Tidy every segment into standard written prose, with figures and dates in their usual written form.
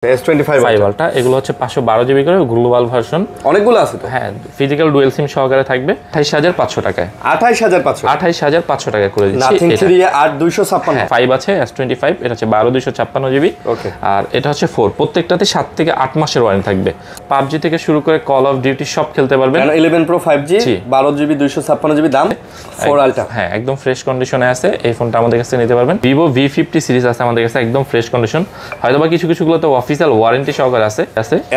S25 আলটা এগুলো হচ্ছে 512 জিবি করে গ্লোবাল ভার্সন, অনেকগুলো আছে তো। হ্যাঁ, ফিজিক্যাল ডুয়াল সিম সহকারে থাকবে 28500 টাকায়। 28500 টাকা করে দিচ্ছি। নাথিং 3 8256 5 আছে S25, এটা হচ্ছে 12256 জিবি। ওকে, আর এটা হচ্ছে 4, প্রত্যেকটাতে 7 থেকে 8 মাসের ওয়ারেন্টি থাকবে। PUBG থেকে শুরু করে কল অফ ডিউটি সব খেলতে পারবেন। 11 Pro 5G 12 জিবি 256 জিবি দাম, 4 আলটা। হ্যাঁ, একদম ফ্রেশ কন্ডিশনে আছে। এই ফোনটা আমাদের কাছে নিতে পারবেন। Vivo V50 সিরিজ আছে আমাদের কাছে, একদম ফ্রেশ কন্ডিশন। হয়তোবা কিছুগুলোতে অফিশিয়াল ওয়ারেন্টি সহকারে আছে।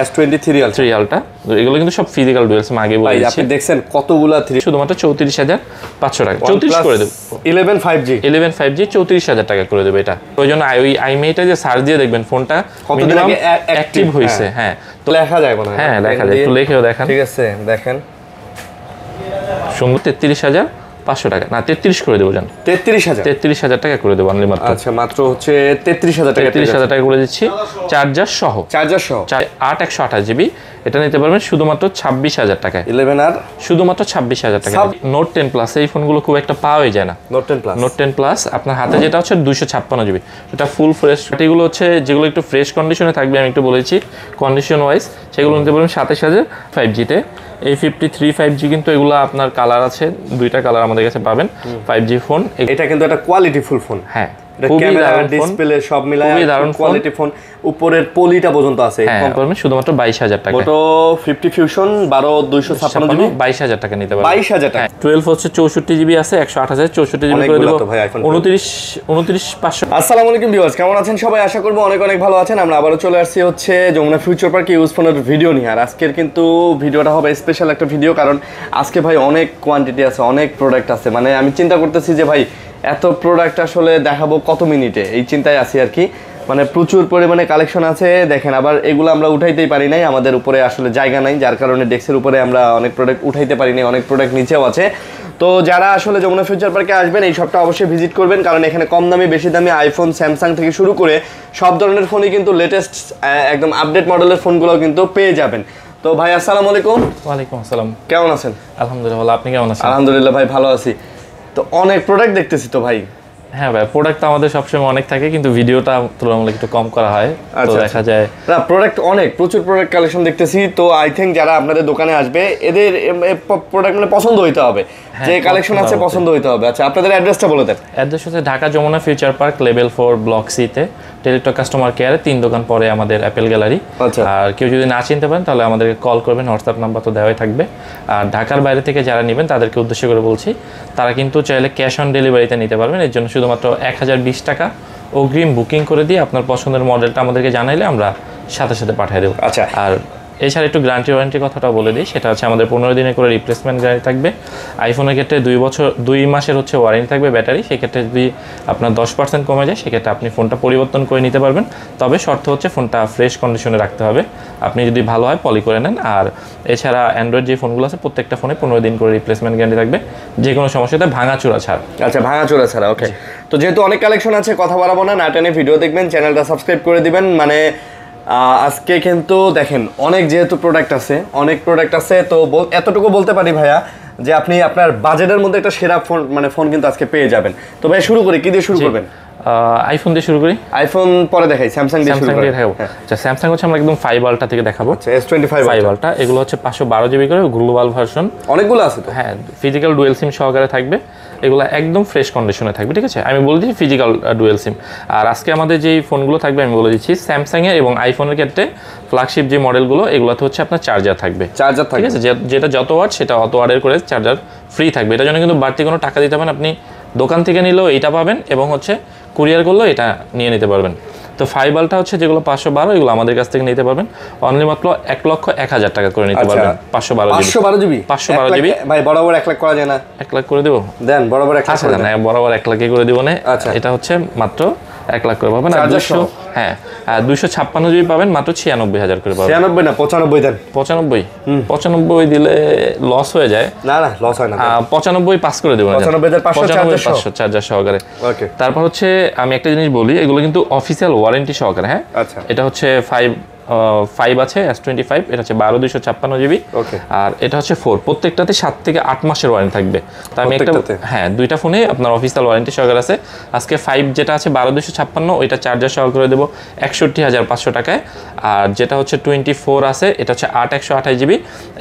S23 আলটা, এগুলো কিন্তু সব ফিজিক্যাল ডুয়াল সিম। আগে বলেছি, আপনি দেখছেন কতগুলা 3, শুধুমাত্র 34500 টাকা। 34 করে দেব। 11 5G 34000 টাকা করে দেব। এটা প্রয়োজন আইমেটা যে সার্চ দিয়ে দেখবেন ফোনটা কতদিন আগে অ্যাক্টিভ হইছে। হ্যাঁ, তো লেখা যায় না? হ্যাঁ, লেখা যায়, একটু লিখেও দেখেন। ঠিক আছে, দেখেন সুন্দর। 33500 টাকা, না 33 করে দেবো। জান 33000 টাকা করে দেবো অনলি মাত্র। আচ্ছা, মাত্র হচ্ছে 33000 টাকা। 33000 টাকা করে দিচ্ছি, চার্জার সহ। 8 128 জিবি, এটা নিতে পারবেন শুধুমাত্র 26000 টাকায়। 11 আর শুধুমাত্র 26000 টাকা। নোট 10 প্লাস, এই ফোনগুলো খুব একটা পাওয়াই যায় না। নোট 10 প্লাস আপনার হাতে যেটা হচ্ছে 256 জিবি, এটা ফুল ফ্রেশ। এগুলো হচ্ছে যেগুলো একটু ফ্রেশ কন্ডিশনে থাকবে, আমি একটু বলেছি কন্ডিশন ওয়াইজ, সেগুলো নিতে পারবেন 27000 5Gতে। এই 53 5G কিন্তু এগুলো আপনার কালার আছে, 2টা কালার আমাদের কাছে পাবেন। 5G ফোন, এটা কিন্তু একটা কোয়ালিটিফুল ফোন। হ্যাঁ, ক্যামেরা ডিসপ্লে সব মিলায় দারুণ কোয়ালিটি ফোন। উপরের পলিটা পর্যন্ত আছে। কম করবেন শুধুমাত্র 22000 টাকা। মোটো 50 ফিউশন 12256 জিবি, 22000 টাকা নিতে পারবেন। 22000 টাকা। 12 হচ্ছে 64 জিবি আছে, 128 64 জিবি করে দেব। 29500। আসসালামু আলাইকুম ভিউয়ার্স, কেমন আছেন সবাই? আশা করব অনেক অনেক ভালো আছেন। আমরা আবারো চলে আসছি হচ্ছে যমুনা ফিউচার পার্ক ইউজ ফোনের ভিডিও নিয়ে। আর আজকের কিন্তু ভিডিওটা হবে স্পেশাল একটা ভিডিও, কারণ আজকে ভাই অনেক কোয়ান্টিটি আছে, অনেক প্রোডাক্ট আছে। মানে আমি চিন্তা করতেছি যে ভাই এত প্রোডাক্ট আসলে দেখাবো কত মিনিটে, এই চিন্তায় আছি আর কি। মানে প্রচুর পরিমাণে কালেকশন আছে দেখেন। আবার এগুলো আমরা উঠাইতেই পারি নাই, আমাদের উপরে আসলে জায়গা নাই, যার কারণে ডেস্কের উপরে আমরা অনেক প্রোডাক্ট উঠাইতে পারি নাই, অনেক প্রোডাক্ট নিচেও আছে। তো যারা আসলে যমুনা ফিউচার পার্কে আসবেন এই শপটা অবশ্যই ভিজিট করবেন, কারণ এখানে কম দামি বেশি দামি আইফোন স্যামসাং থেকে শুরু করে সব ধরনের ফোনই কিন্তু লেটেস্ট একদম আপডেট মডেলের ফোনগুলো কিন্তু পেয়ে যাবেন। তো ভাই আসসালামু আলাইকুম। ওয়ালাইকুম আসসালাম, কেমন আছেন? আলহামদুলিল্লাহ, আপনি কেমন আছেন? আলহামদুলিল্লাহ ভাই, ভালো আছি। তো অনেক প্রোডাক্ট দেখতেছি তো ভাই। হ্যাঁ ভাই, প্রোডাক্ট তো আমাদের সবসময় অনেক থাকে, কিন্তু ভিডিওটা তুলনামূলক একটু কম করা হয়। তো দেখা যায় না, প্রোডাক্ট অনেক, প্রচুর প্রোডাক্ট কালেকশন দেখতেছি। তো আই থিঙ্ক যারা আপনাদের দোকানে আসবে এদের প্রোডাক্ট মানে পছন্দ হইতে হবে, যে কালেকশন আছে পছন্দ হইতে হবে। আচ্ছা, আপনাদের অ্যাড্রেসটা বলে দেন। অ্যাড্রেস হচ্ছে Dhaka Jamuna future park level 4 block সিতে, টেলিটক কাস্টমার কেয়ারে 3 দোকান পরে আমাদের অ্যাপেল গ্যালারি। আর কেউ যদি না চিনতে পারেন তাহলে আমাদেরকে কল করবেন, হোয়াটসঅ্যাপ নাম্বার তো দেওয়াই থাকবে। আর ঢাকার বাইরে থেকে যারা নেবেন তাদেরকে উদ্দেশ্য করে বলছি, তারা কিন্তু চাইলে ক্যাশ অন ডেলিভারিতে নিতে পারবেন। এর জন্য শুধুমাত্র 1020 টাকা অগ্রিম বুকিং করে দিয়ে আপনার পছন্দের মডেলটা আমাদেরকে জানাইলে আমরা সাথে সাথে পাঠিয়ে দেবো। আচ্ছা, আর এছাড়া একটু গ্যারান্টি ওয়ারেন্টির কথাটা বলে দিই, সেটা হচ্ছে আমাদের 15 দিনের করে রিপ্লেসমেন্ট গ্যারান্টি থাকবে। আইফোনের ক্ষেত্রে 2 মাসের হচ্ছে ওয়ারেন্টি থাকবে ব্যাটারি। সেক্ষেত্রে যদি আপনার 10% কমে যায় সেক্ষেত্রে আপনি ফোনটা পরিবর্তন করে নিতে পারবেন। তবে শর্ত হচ্ছে ফোনটা ফ্রেশ কন্ডিশনে রাখতে হবে, আপনি যদি ভালো হয় পলি করে নেন। আর এছাড়া অ্যান্ড্রয়েড যে ফোনগুলো আছে প্রত্যেকটা ফোনে 15 দিন করে রিপ্লেসমেন্ট গ্যারান্টি থাকবে, যে কোনো সমস্যাতে ভাঙাচোরা ছাড়। আচ্ছা, ভাঙাচোরা ছাড়া। ওকে, তো যেহেতু অনেক কালেকশন আছে কথা বাড়াবো না, টেনে ভিডিও দেখবেন, চ্যানেলটা সাবস্ক্রাইব করে দিবেন। মানে আজকে কিন্তু দেখেন অনেক যেহেতু প্রোডাক্ট আছে, অনেক প্রোডাক্ট আছে, তো এতটুকু বলতে পারি ভাইয়া যে আপনি আপনার বাজেটের মধ্যে একটা সেরা ফোন মানে ফোন কিন্তু আজকে পেয়ে যাবেন। তো ভাই শুরু করি, কি দিয়ে শুরু করবেন? আইফোন দিয়ে শুরু করি। আইফোন পরে দেখাই, স্যামসাং দিয়ে শুরু করি। আচ্ছা, স্যামসাং হচ্ছে আমরা একদম 5 আলটা থেকে দেখাবো। আচ্ছা, S25 আলটা এগুলো হচ্ছে 512 জিবি করে গ্লোবাল ভার্সন, অনেকগুলো আছে তো। হ্যাঁ, ফিজিক্যাল ডুয়াল সিম সহকারে থাকবে। এগুলো একদম ফ্রেশ কন্ডিশনে থাকবে, ঠিক আছে? আমি বলে দিচ্ছি ফিজিক্যাল ডুয়াল সিম। আর আজকে আমাদের যেই ফোনগুলো থাকবে আমি বলে দিচ্ছি, স্যামসাংয়ের এবং আইফোনের ক্ষেত্রে ফ্ল্যাগশিপ যে মডেলগুলো এগুলোতে হচ্ছে আপনার চার্জার থাকবে, ঠিক আছে? যেটা যত ওয়াট সেটা অত ওয়াটের করে চার্জার ফ্রি থাকবে। এটার জন্য কিন্তু বাড়তি কোনো টাকা দিতে হবে না, আপনি দোকান থেকে নিলেও এটা পাবেন এবং হচ্ছে কুরিয়ার করলেও এটা নিয়ে নিতে পারবেন। তো 5 আলটা হচ্ছে যেগুলো 512 এগুলো আমাদের কাছ থেকে নিতে পারবেন অনলি মাত্র 1,01,000 টাকা করে নিতে পারবেন। 512 জিবি ভাই, বরাবর 1 লাখ করা যায় না? 1 লাখ করে দেবো, দেন বরাবর 1 লাখ। আচ্ছা, না বরাবর 1 লাখই করে দিব না। আচ্ছা, এটা হচ্ছে মাত্র 1 লাখ করে পাবেন। আর 200, হ্যাঁ, 256 জিবি পাবেন মাত্র 96,000 করে পাবেন। 96 না 95 দেন। 95 দিলে লস হয়ে যায়। না না, লস হয় না। 95 পাস করে দেব না, 95,500 চার্জার সহকারে। ওকে, তারপর হচ্ছে আমি একটা জিনিস বলি, এগুলো কিন্তু অফিসিয়াল ওয়ারেন্টি সহকারে। হ্যাঁ, আচ্ছা, এটা হচ্ছে S5 আছে, S25, এটা হচ্ছে 12/256 GB। ওকে। আর এটা হচ্ছে 4, প্রত্যেকটাতে 7 থেকে 8 মাসের ওয়ারেন্টি থাকবে। তো আমি একটা, হ্যাঁ, দুইটা ফোনে আপনার অফিসিয়াল ওয়ারেন্টি সহকারে আছে। আজকে 5 যেটা আছে 12/256, ওইটা চার্জার সহ করে দেবো 61,500 টাকায়। আর যেটা হচ্ছে 24 আছে, এটা হচ্ছে 8/128 GB,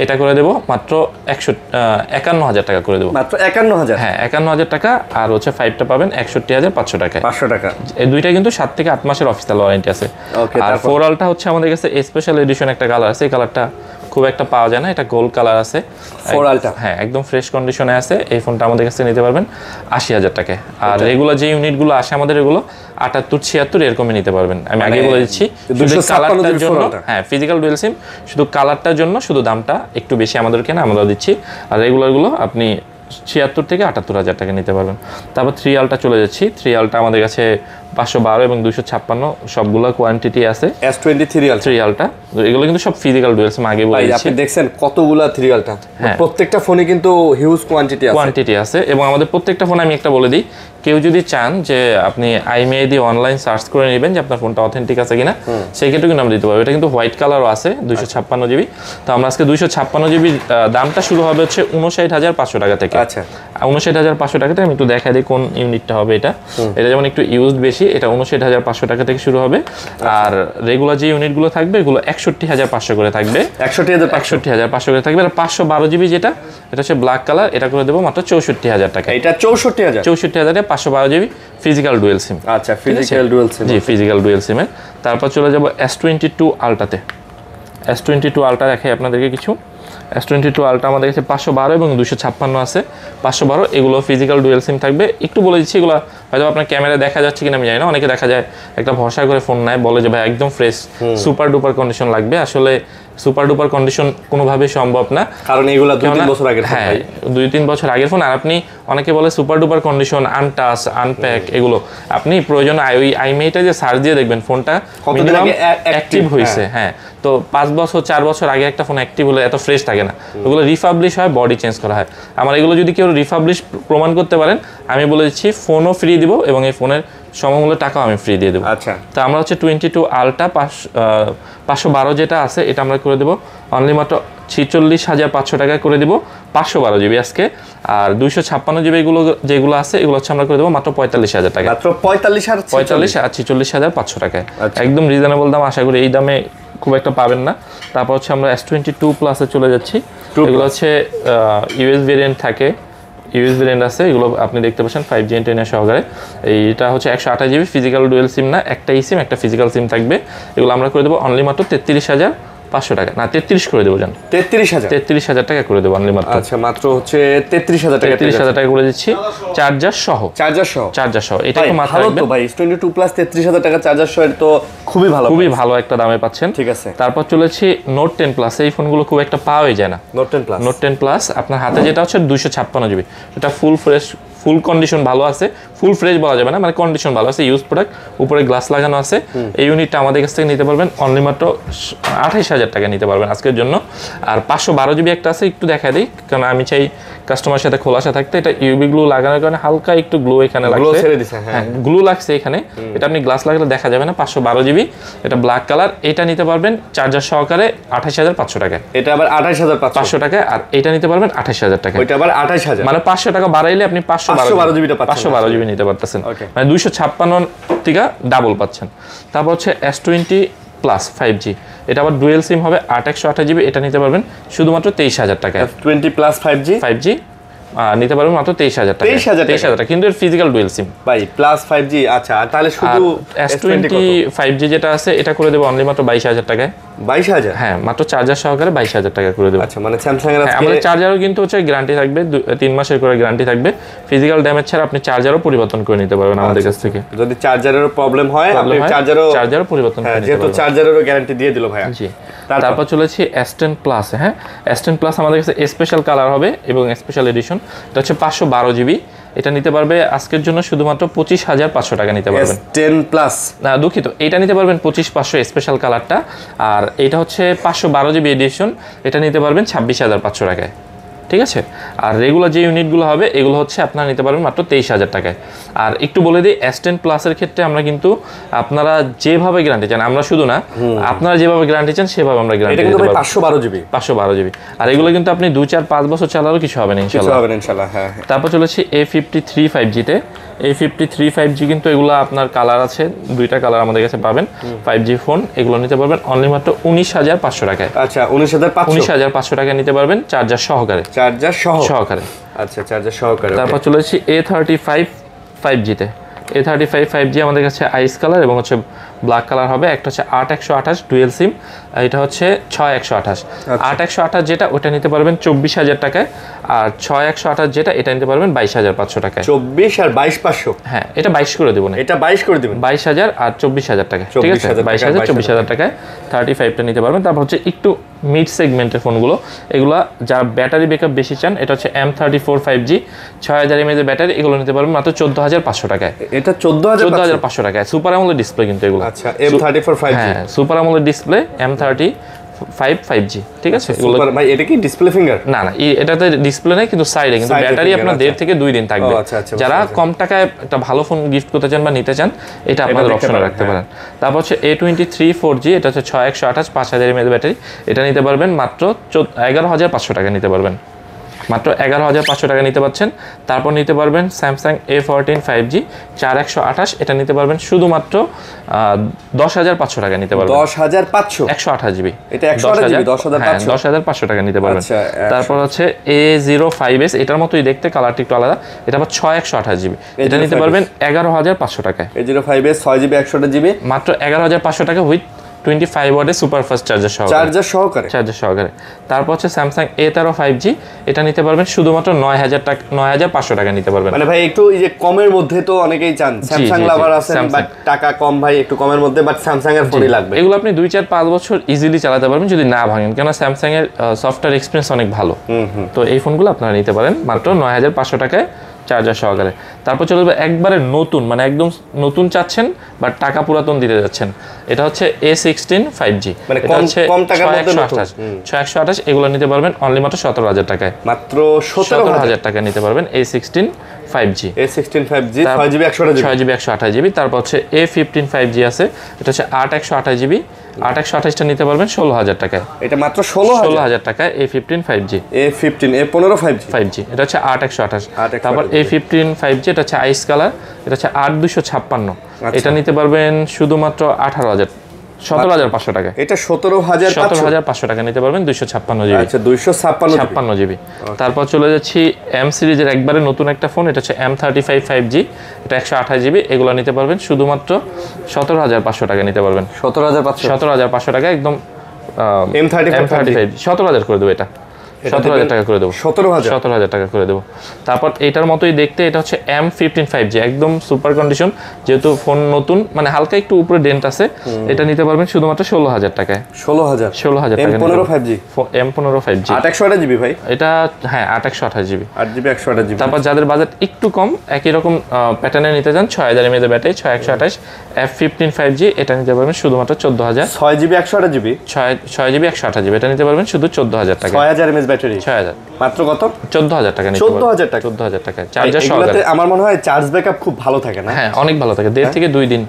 এটা করে দেবো মাত্র 51,000 টাকা করে দেবো। মাত্র 51,000? হ্যাঁ, 51,000 টাকা। আর হচ্ছে 5টা পাবেন 61,500 টাকায়। 500 টাকা। এই দুইটা কিন্তু 7 থেকে 8 মাসের অফিসিয়াল ওয়ারেন্টি আছে। আর 4 আলটা হচ্ছে আমাদের কাছে স্পেশাল এডিশন একটা কালার আছে, এই কালারটা খুব একটা পাওয়া যায় না, এটা গোল্ড কালার আছে। 4 আলটা, হ্যাঁ, একদম ফ্রেশ কন্ডিশনে আছে। এই ফোনটা আমাদের কাছে নিতে পারবেন 80,000 টাকায়। আর রেগুলার যে ইউনিটগুলো আসে আমাদের, এগুলো 78, 76 এরকমই নিতে পারবেন। আমি আগে বলে দিচ্ছি, শুধু কালারটার জন্য, হ্যাঁ, ফিজিক্যাল ডুয়েল সিম, শুধু কালারটার জন্য শুধু দামটা একটু বেশি আমাদেরকে না, আমরা দিচ্ছি। আর রেগুলারগুলো আপনি 76 থেকে 78,000 টাকা নিতে পারবেন। তারপর 3 আলটা চলে যাচ্ছি। 3 আলটা আমাদের কাছে 512 এবং 256 সবগুলো কোয়ান্টিটি আছে। S23 আলটা, 3 আলটা, এগুলো কিন্তু সব ফিজিক্যাল ডুয়েল সিম, আগে বলেছি। আপনি দেখছেন কতগুলা 3 আলটা, প্রত্যেকটা ফোনে কিন্তু হিউজ কোয়ান্টিটি আছে। এবং আমাদের প্রত্যেকটা ফোনে আমি একটা বলে দিই, কেউ যদি চান যে আপনি আইএমইআই দিয়ে অনলাইন সার্চ করে নেবেন যে আপনার ফোনটা অথেন্টিক আছে কিনা, সেই ক্ষেত্রে কিন্তু আমরা দিতে পারবো। এটা কিন্তু হোয়াইট কালারও আছে, 256 GB। তো আমরা আজকে 256 GB দামটা শুরু হবে হচ্ছে 59,500 টাকা থেকে। আচ্ছা, 59,500 টাকাতে আমি একটু দেখাই দিই কোন ইউনিটটা হবে। এটা যেমন একটু ইউজড বেশি, এটা 59,500 টাকা থেকে শুরু হবে। আর রেগুলার যে ইউনিটগুলো থাকবে, এগুলো 61,500 করে থাকবে। 61,500 করে থাকবে। আর 512 GB যেটা, এটা হচ্ছে ব্ল্যাক কালার, এটা করে দেবো মাত্র 64,000 টাকা। এটা 64,000? 64,000 512 GB ফিজিক্যাল ডুয়েল সিম। আচ্ছা, ফিজিক্যাল ডুয়েল সিম। জি, ফিজিক্যাল ডুয়েল সিমের। তারপর চলে যাব S22 আলটাতে। S22 আলটা দেখাই আপনাদেরকে কিছু। S22 আলটা আমাদের কাছে 512 এবং 256 আছে। 512 এগুলো ফিজিক্যাল ডুয়েল সিম থাকবে। একটু বলে দিচ্ছি, এগুলো হয়তো আপনার ক্যামেরা দেখা যাচ্ছে কিনা আমি জানি না, অনেকে দেখা যায় একটা ভরসা করে ফোন নেয়, বলে যে ভাই একদম ফ্রেশ সুপার ডুপার কন্ডিশন লাগবে। আসলে সুপার ডুপার কন্ডিশন কোনোভাবেই সম্ভব না, কারণ এগুলো 2-3 বছর আগের ফোন। হ্যাঁ, 2-3 বছর আগের ফোন। আর আপনি, অনেকে বলে super duper condition, untouch, unpack, এগুলো আপনি প্রয়োজন ওই আইএমইআইটা যে সার্চ দিয়ে দেখবেন ফোনটা মিনিমাম অ্যাক্টিভ হয়েছে। হ্যাঁ, তো 5 বছর 4 বছর আগে একটা ফোন অ্যাক্টিভ হলে এত ফ্রেশ থাকে না, ওগুলো রিফাবলিশ হয়, বডি চেঞ্জ করা হয়। আমার এগুলো যদি কেউ রিফাবলিশ প্রমাণ করতে পারেন, আমি বলে দিচ্ছি ফোনও ফ্রি দিব এবং এই ফোনের সমমূল্য টাকাও আমি ফ্রি দিয়ে দেবো। আচ্ছা, তো আমরা হচ্ছে 22 আলটা 512 যেটা আছে, এটা আমরা করে দেবো অনলি মাত্র 46,500 টাকায় করে দিব 512 GB আজকে। আর 256 GB যেগুলো আছে, এগুলো হচ্ছে আমরা করে দেবো মাত্র 45,000 টাকা। মাত্র 45 আর 46,500 টাকায়। একদম রিজনেবল দাম, আশা করি এই দামে খুব একটা পাবেন না। তারপর হচ্ছে আমরা S22 প্লাসে চলে যাচ্ছি। এগুলো হচ্ছে ইউএস ভেরিয়েন্ট থাকে, ইউএস ভেরিয়েন্ট আছে, এগুলো আপনি দেখতে পাচ্ছেন 5G অ্যান্টেনা সহকারে। এইটা হচ্ছে 128 GB ফিজিক্যাল ডুয়েল সিম না, একটা সিম, একটা ফিজিক্যাল সিম থাকবে। এগুলো আমরা করে দেবো অনলি মাত্র 33,500 টাকা, না 33 করে দেবো, জান 33,000 টাকা করে দেবো অনলি মাত্র। আচ্ছা, মাত্র হচ্ছে 33,000 টাকা। 33,000 টাকা করে দিচ্ছি চার্জার সহ। এটা একটু মাথায় রাখবেন ভাই। S22 প্লাস 33,000 টাকা চার্জার সহ, তো খুবই ভালো, খুবই ভালো একটা দামে পাচ্ছেন। ঠিক আছে। তারপর চলেছি নোট 10 প্লাস। এই ফোনগুলো খুব একটা পাওয়াই যায় না। নোট 10 প্লাস আপনার হাতে যেটা হচ্ছে 256 GB, এটা ফুল ফ্রেশ, ফুল কন্ডিশন ভালো আছে। ফুল ফ্রেশ বলা যাবে না, মানে কন্ডিশন ভালো আছে, ইউজ প্রোডাক্ট, উপরে গ্লাস লাগানো আছে। এই ইউনিটটা আমাদের কাছ থেকে নিতে পারবেন অনলি মাত্র 28,000 টাকা নিতে পারবেন আজকের জন্য। আর 512 GB একটা আছে, একটু দেখা দিই, কারণ আমি চাই কাস্টমারের সাথে খোলাসা থাকতে। এটা ইউভি গ্লু লাগানোর কারণে হালকা একটু গ্লু এখানে লাগছে, হ্যাঁ গ্লু লাগছে এখানে। এটা আপনি গ্লাস লাগালে দেখা যাবে না। 512 GB, এটা ব্ল্যাক কালার, এটা নিতে পারবেন চার্জার সহকারে 28,500 টাকায়। এটা আবার 28,500 টাকায়। আর এটা নিতে পারবেন 28,000 টাকায়। ওইটা আবার 28,000, মানে 500 টাকা বাড়াইলে আপনি 512 GB নিতে পারতেছেন, মানে 256 থেকে ডাবল পাচ্ছেন। তারপর হচ্ছে S20 প্লাস 5G, এটা আবার ডুয়েল সিম হবে, 8/128 GB, এটা নিতে পারবেন শুধুমাত্র 23,000 টাকায়। S20 প্লাস 5G নিতে পারবেন মাত্র 23,000 টাকা। 23,000 টাকা, কিন্তু এর ফিজিক্যাল ডুয়েল সিম ভাই, প্লাস 5G। আচ্ছা, তাহলে শুধু S20 5G যেটা আছে, এটা করে দেবো অনলি মাত্র 22,000 টাকায়। 22,000? হ্যাঁ, মাত্র চার্জার সহকারে 22,000 টাকা করে দেবো। আচ্ছা, মানে স্যামসাং এর আমাদের চার্জারও কিন্তু হচ্ছে গ্যারান্টি থাকবে, 3 মাসের করে গ্যারান্টি থাকবে। ফিজিক্যাল ড্যামেজ ছাড়া আপনি চার্জারও পরিবর্তন করে নিতে পারবেন আমাদের কাছ থেকে। যদি চার্জারেরও প্রবলেম হয়, আপনি চার্জারও পরিবর্তন করে নিতে পারবেন, যেহেতু চার্জারেরও গ্যারান্টি দিয়ে দিল ভাইয়া। জি। তারপর চলেছি S10 প্লাস। হ্যাঁ, S10 প্লাস আমাদের কাছে স্পেশাল কালার হবে এবং স্পেশাল এডিশন। এটা হচ্ছে 512 GB, এটা নিতে পারবে আজকের জন্য শুধুমাত্র 25,500 টাকা নিতে পারবেন। S10 প্লাস না, দুঃখিত, এটা নিতে পারবেন 25,500 স্পেশাল কালারটা। আর এটা হচ্ছে 512 GB এডিশন, এটা নিতে পারবেন 26,500 টাকায়। ঠিক আছে। আর রেগুলার যে ইউনিটগুলো হবে এগুলো হচ্ছে আপনারা নিতে পারবেন মাত্র 23,000 টাকায়। আর একটু বলে দিই S10 প্লাসের ক্ষেত্রে আমরা কিন্তু আপনারা যেভাবে গ্যারান্টি চান, আমরা শুধু না, আপনারা যেভাবে গ্যারান্টি চান সেভাবে আমরা গ্যারান্টি দিতে পারবো। 512 জিবি 512 জিবি। আর এগুলো কিন্তু আপনি 2, 4, 5 বছর চালালেও কিছু হবে না ইনশাআল্লাহ। হ্যাঁ। তারপর চলেছি A53 5G তে। A53 5G কিন্তু এগুলো আপনার কালার আছে, দুইটা কালার আমাদের কাছে পাবেন। 5G ফোন এগুলো নিতে পারবেন অনলি মাত্র 19,500 টাকায়। আচ্ছা 19,500 টাকায় নিতে পারবেন চার্জার সহকারে। আচ্ছা চার্জার সহকারে। তারপর চলেছি A35 5G তে। A35 5G আমাদের কাছে আইস কালার এবং হচ্ছে ব্ল্যাক কালার হবে। একটা হচ্ছে 8128 ডুয়েল সিম, এটা হচ্ছে 6128। 8128 যেটা ওটা নিতে পারবেন 24,000 টাকায়, আর 6128 যেটা এটা নিতে পারবেন 22,500 টাকায়। 24 আর 22,500। হ্যাঁ, এটা 22 করে দেবো না, এটা 22 করে দিবেন। 22,000 আর 24,000 টাকা, ঠিক আছে। 22,000 24,000 টাকায় 35টা নিতে পারবেন। তারপর হচ্ছে একটু মিড সেগমেন্টের ফোনগুলো, এগুলো যারা ব্যাটারি ব্যাকআপ বেশি চান, এটা হচ্ছে M34 5G 6000 mAh এর ব্যাটারি, এগুলো নিতে পারবেন মাত্র 14,500 টাকায়। এটা 14,500 টাকায়। সুপার আমোলেড ডিসপ্লে কিন্তু এগুলো। আচ্ছা M34 5G, হ্যাঁ super AMOLED display M35 5G, ঠিক আছে। এগুলো ভাই এটা কি ডিসপ্লে ফিঙ্গার? না এটাতে ডিসপ্লে নেই, কিন্তু সাইডে কিন্তু ব্যাটারি আপনার 1.5 থেকে 2 দিন থাকবে। যারা কম টাকায় একটা ভালো ফোন গিফট করতে চান বা নিতে চান, এটা আপনাদের অপশনে রাখতে পারেন। তারপর হচ্ছে A23 4G, এটা হচ্ছে 6128 5000 mAh ব্যাটারি, এটা নিতে পারবেন মাত্র 11,500 টাকা নিতে পারবেন, মাত্র 11,500 টাকা নিতে পারছেন। তারপর নিতে পারবেন Samsung A14 5G 4128, এটা নিতে পারবেন শুধুমাত্র 10,500 টাকা নিতে পারবেন। 10,500 128 জিবি, এটা 128 জিবি 10,500 টাকা নিতে পারবেন। তারপর হচ্ছে A05s, এটার মতোই দেখতে, কালারটি একটু আলাদা, এটা আবার 6128 জিবি, এটা নিতে পারবেন 11,500 টাকায়। A05s 6GB 128GB মাত্র 11,500 টাকা উইথ 25 ওয়াটের সুপার ফাস্ট চার্জার সহকারে। তারপর হচ্ছে Samsung A13 5G, এটা নিতে পারবেন শুধুমাত্র 9,500 টাকা নিতে পারবেন। মানে ভাই একটু এই যে কমের মধ্যে তো অনেকেই চান, Samsung লাভার আছেন, বাট টাকা কম ভাই, একটু কমের মধ্যে, বাট Samsung এর ফোনই লাগবে। এগুলো আপনি 2, 4, 5 বছর ইজিলি চালাতে পারবেন যদি না ভাঙেন, কেন Samsung এর সফটওয়্যার এক্সপিরিয়েন্স অনেক ভালো। তো এই ফোনগুলো আপনারা নিতে পারেন মাত্র 9,500 টাকায় চার্জার সহকারে। তারপর চলে যাবে একবারে নতুন, মানে একদম নতুন চাচ্ছেন বাট টাকা পুরাতন দিতে যাচ্ছেন, এটা হচ্ছে A16 5G, মানে এটা হচ্ছে কম টাকার মধ্যে 628, এগুলো নিতে পারবেন অনলি মাত্র 17,000 টাকায়। মাত্র 17,000 টাকা নিতে পারবেন A16 5G 6GB 128GB। তারপর হচ্ছে A15 5G আছে, এটা হচ্ছে 8/128GB, 8/128টা নিতে পারবেন 16,000 টাকায়। এটা মাত্র 16,000 টাকায় A15 5G। A15 5G, এটা হচ্ছে 8/128। তারপর A15 5G, এটা হচ্ছে আইস কালার, এটা হচ্ছে 8256, এটা নিতে পারবেন শুধুমাত্র 17,500 টাকা। এটা 17,500 টাকা নিতে পারবেন 256GB। আচ্ছা 256GB। তারপর চলে যাচ্ছি M সিরিজের একবারে নতুন একটা ফোন, এটা হচ্ছে M35 5G, এটা 128GB, এগুলো নিতে পারবেন শুধুমাত্র 17,500 টাকা নিতে পারবেন। 17,500 টাকা একদম। M35 17,000 করে দেবো, এটা 17,000 টাকা করে দেবো, 17,000 টাকা করে দেবো। তারপর এটার মতোই দেখতে, এটা হচ্ছে M15 5G, একদম সুপার কন্ডিশন, যেহেতু ফোন নতুন, মানে হালকা একটু উপরে ডেন্ট আছে, এটা নিতে পারবেন শুধুমাত্র 16,000 টাকায়। 16,000 টাকা। M15 5G 8/128GB ভাই, এটা হ্যাঁ 8/128GB। 8GB 128GB। তারপর যাদের বাজেট একটু কম, একই রকম প্যাটার্নে নিতে চান, 6000 mAh ব্যাটারি, 6/128 F15 5G, এটা নিতে পারবেন শুধুমাত্র 14,000। 6GB 128GB, 6GB 128GB, এটা নিতে পারবেন শুধু 14,000 টাকা। 6000 mAh ব্যাটারি, 6000 মাত্র কত? 14,000 টাকা নিতে পারবেন। 14,000 টাকা চার্জার সহকারে। আমার মনে হয় চার্জ ব্যাকআপ খুব ভালো থাকে না? হ্যাঁ অনেক ভালো থাকে, 1.5 থেকে 2 দিন।